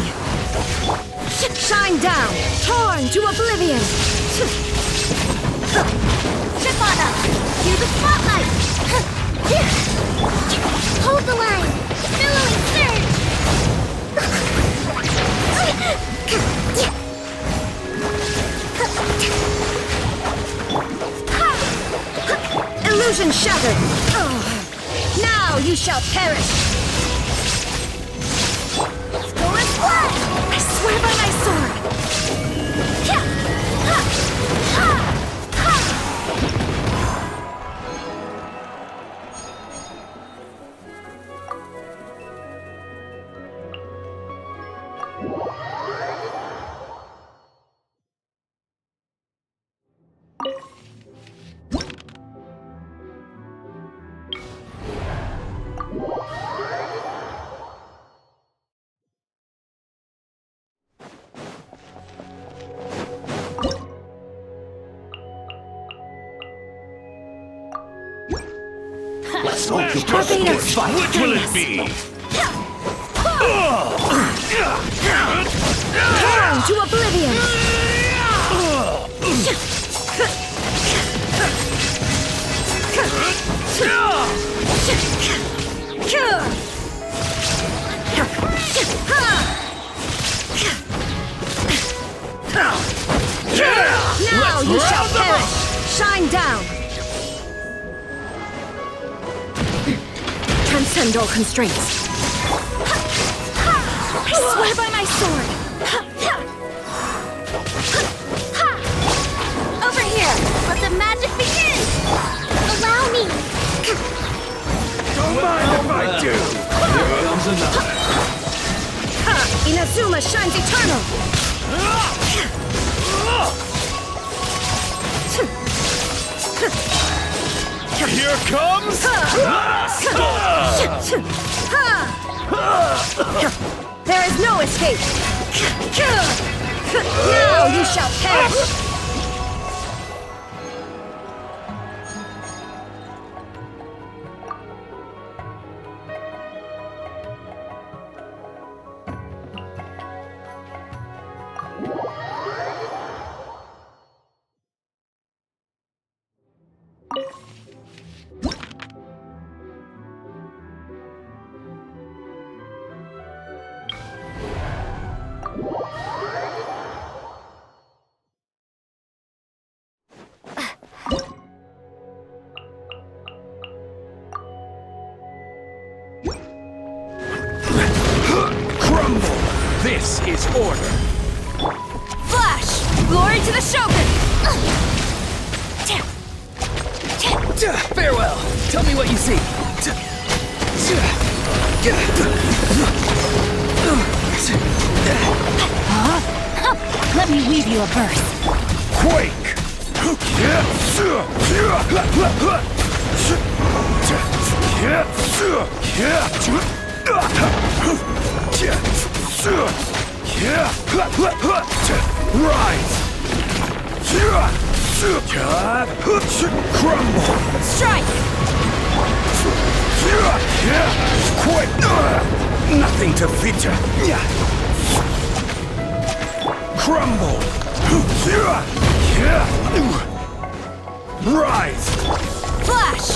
Shine down! Torn to oblivion! Trip on us! Hear the spotlight! Hold the line! Billowing surge! Illusion shattered! Now you shall perish! I swear by my sword! Let's hope the perfect fight. Which will it be? Torn to oblivion! Now you shall perish! Shine down! Transcend all constraints. I swear by my sword! Over here! Let the magic begin! Allow me! Don't mind if I do! Here comes another. Inazuma shines eternal! Here comes... There is no escape! Now you shall perish! order. Flash! Glory to the Shogun! Farewell. Tell me what you see. Let me weave you a verse. Quake! Rise! Crumble! Strike! Quake! Nothing to feature! Crumble! Rise! Flash!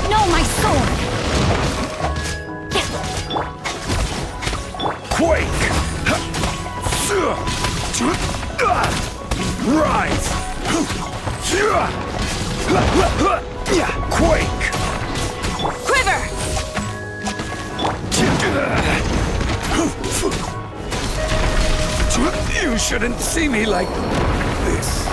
No, my sword! Quake! Rise! Quake! Quiver! You shouldn't see me like this.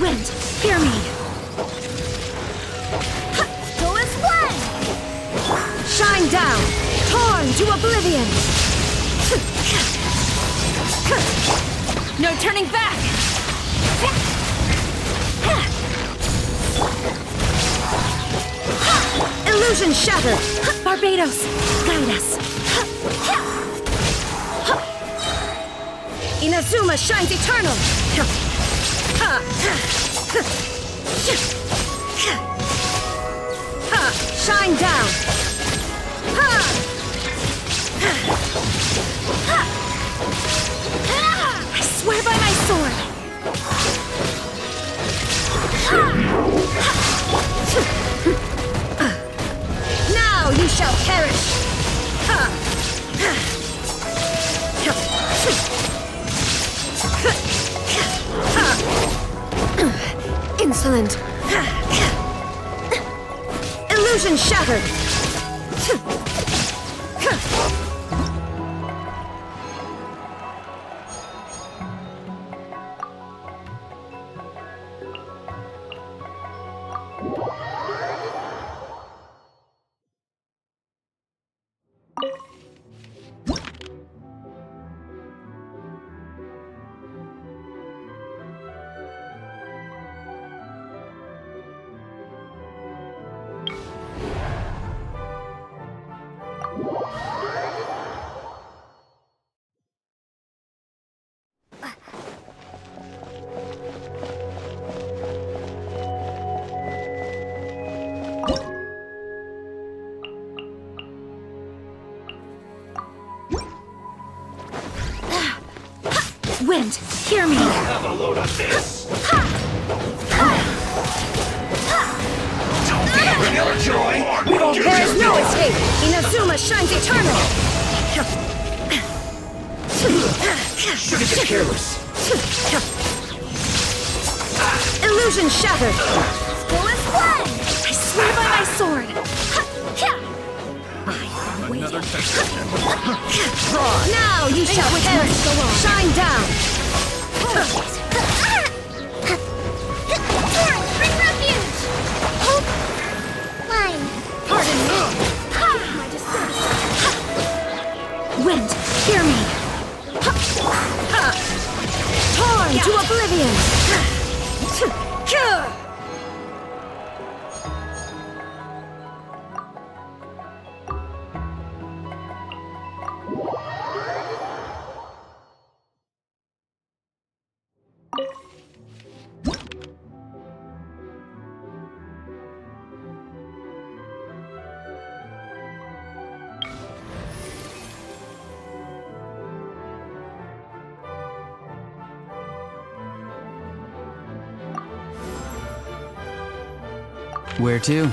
Wind, hear me! Full as flame! Shine down! Torn to oblivion! No turning back! Illusion shattered! Barbados, guide us! Inazuma shines eternal! Shine down! I swear by my sword! Now you shall perish! Insolent! Illusion shattered! Wind, hear me! Have a load of this! shines eternal! Shouldn't get careless. Illusion shattered! Full is blood! I swear by my sword! Another test. Now you shall perish! Shine down! Bring refuge! Fine. Pardon me! Wind, hear me! Torn to oblivion! Where to?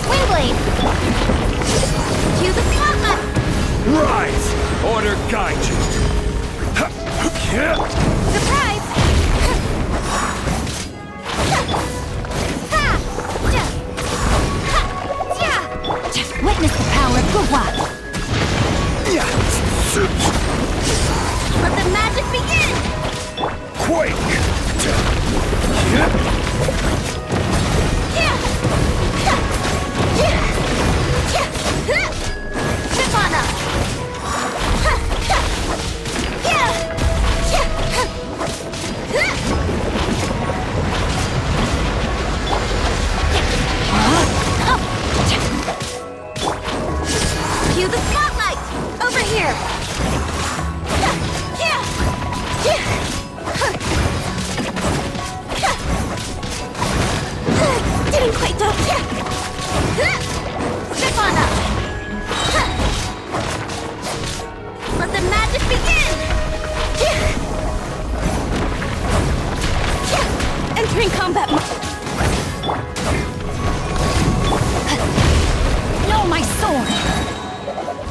Wingblade! Cue the spotlight! Rise! Order guide you. Surprise! Witness the power of Guwa. Let the magic begin! Quake! Step on up! Cue the spotlight! Over here! Didn't quite do. Step on up! Let the magic begin! Entering combat No, my sword!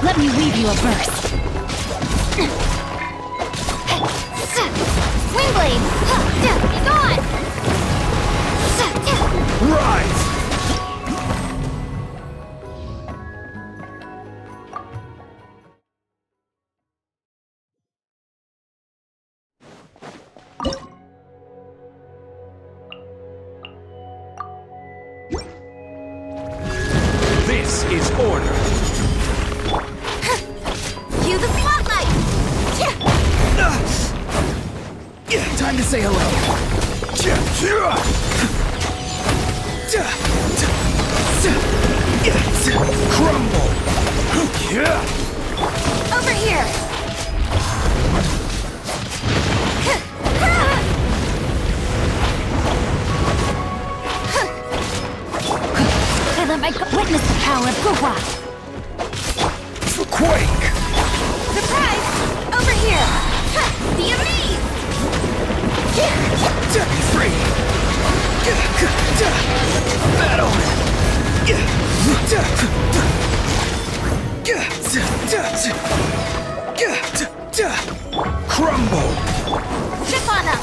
Let me weave you a verse. Wingblade! Be gone! Rise! This is order. Cue the spotlight! Time to say hello. Crumble! Over here! I let my witness the power of Guwa. Quake! Surprise! Over here! Be amazed! Free! Battle! Crumble! Chip on them!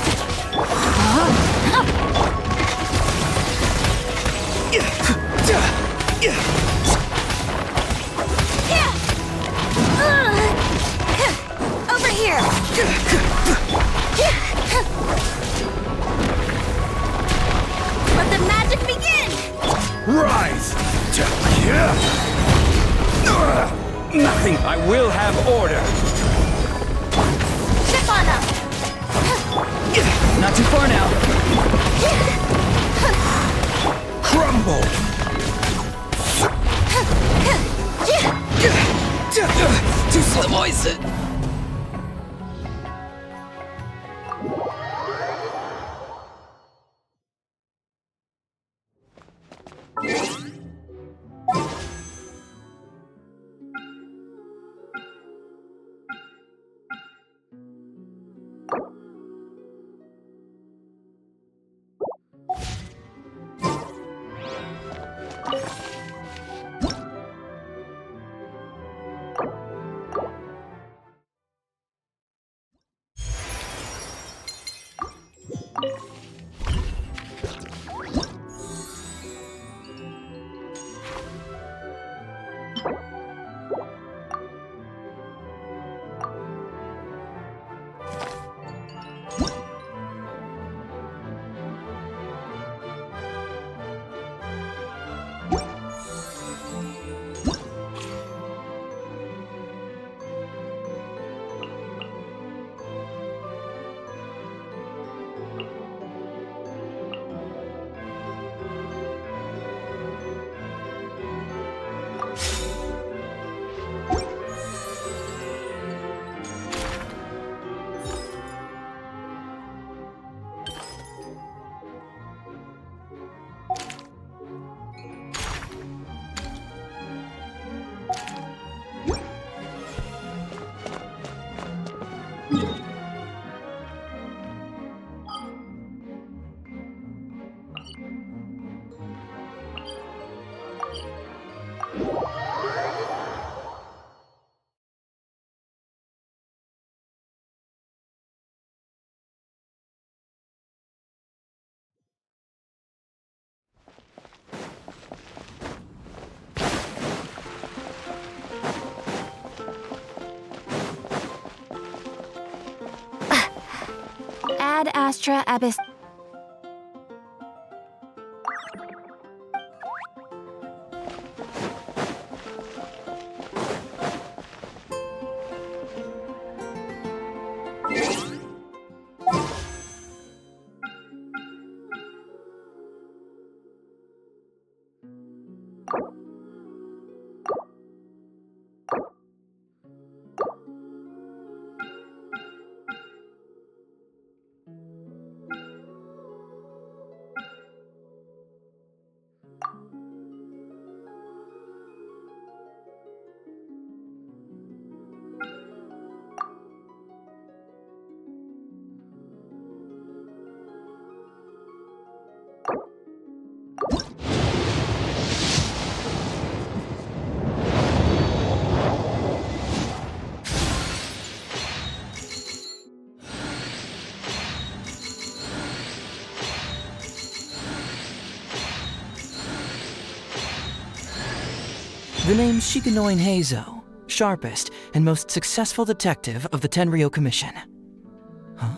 Over here! Let the magic begin! Rise! Nothing! I will have order! Chip on them! Not too far now. Crumble! Too slow, voice. Ad Astra Abyss. The name's Shikanoin Heizo, sharpest and most successful detective of the Tenryou Commission. Huh?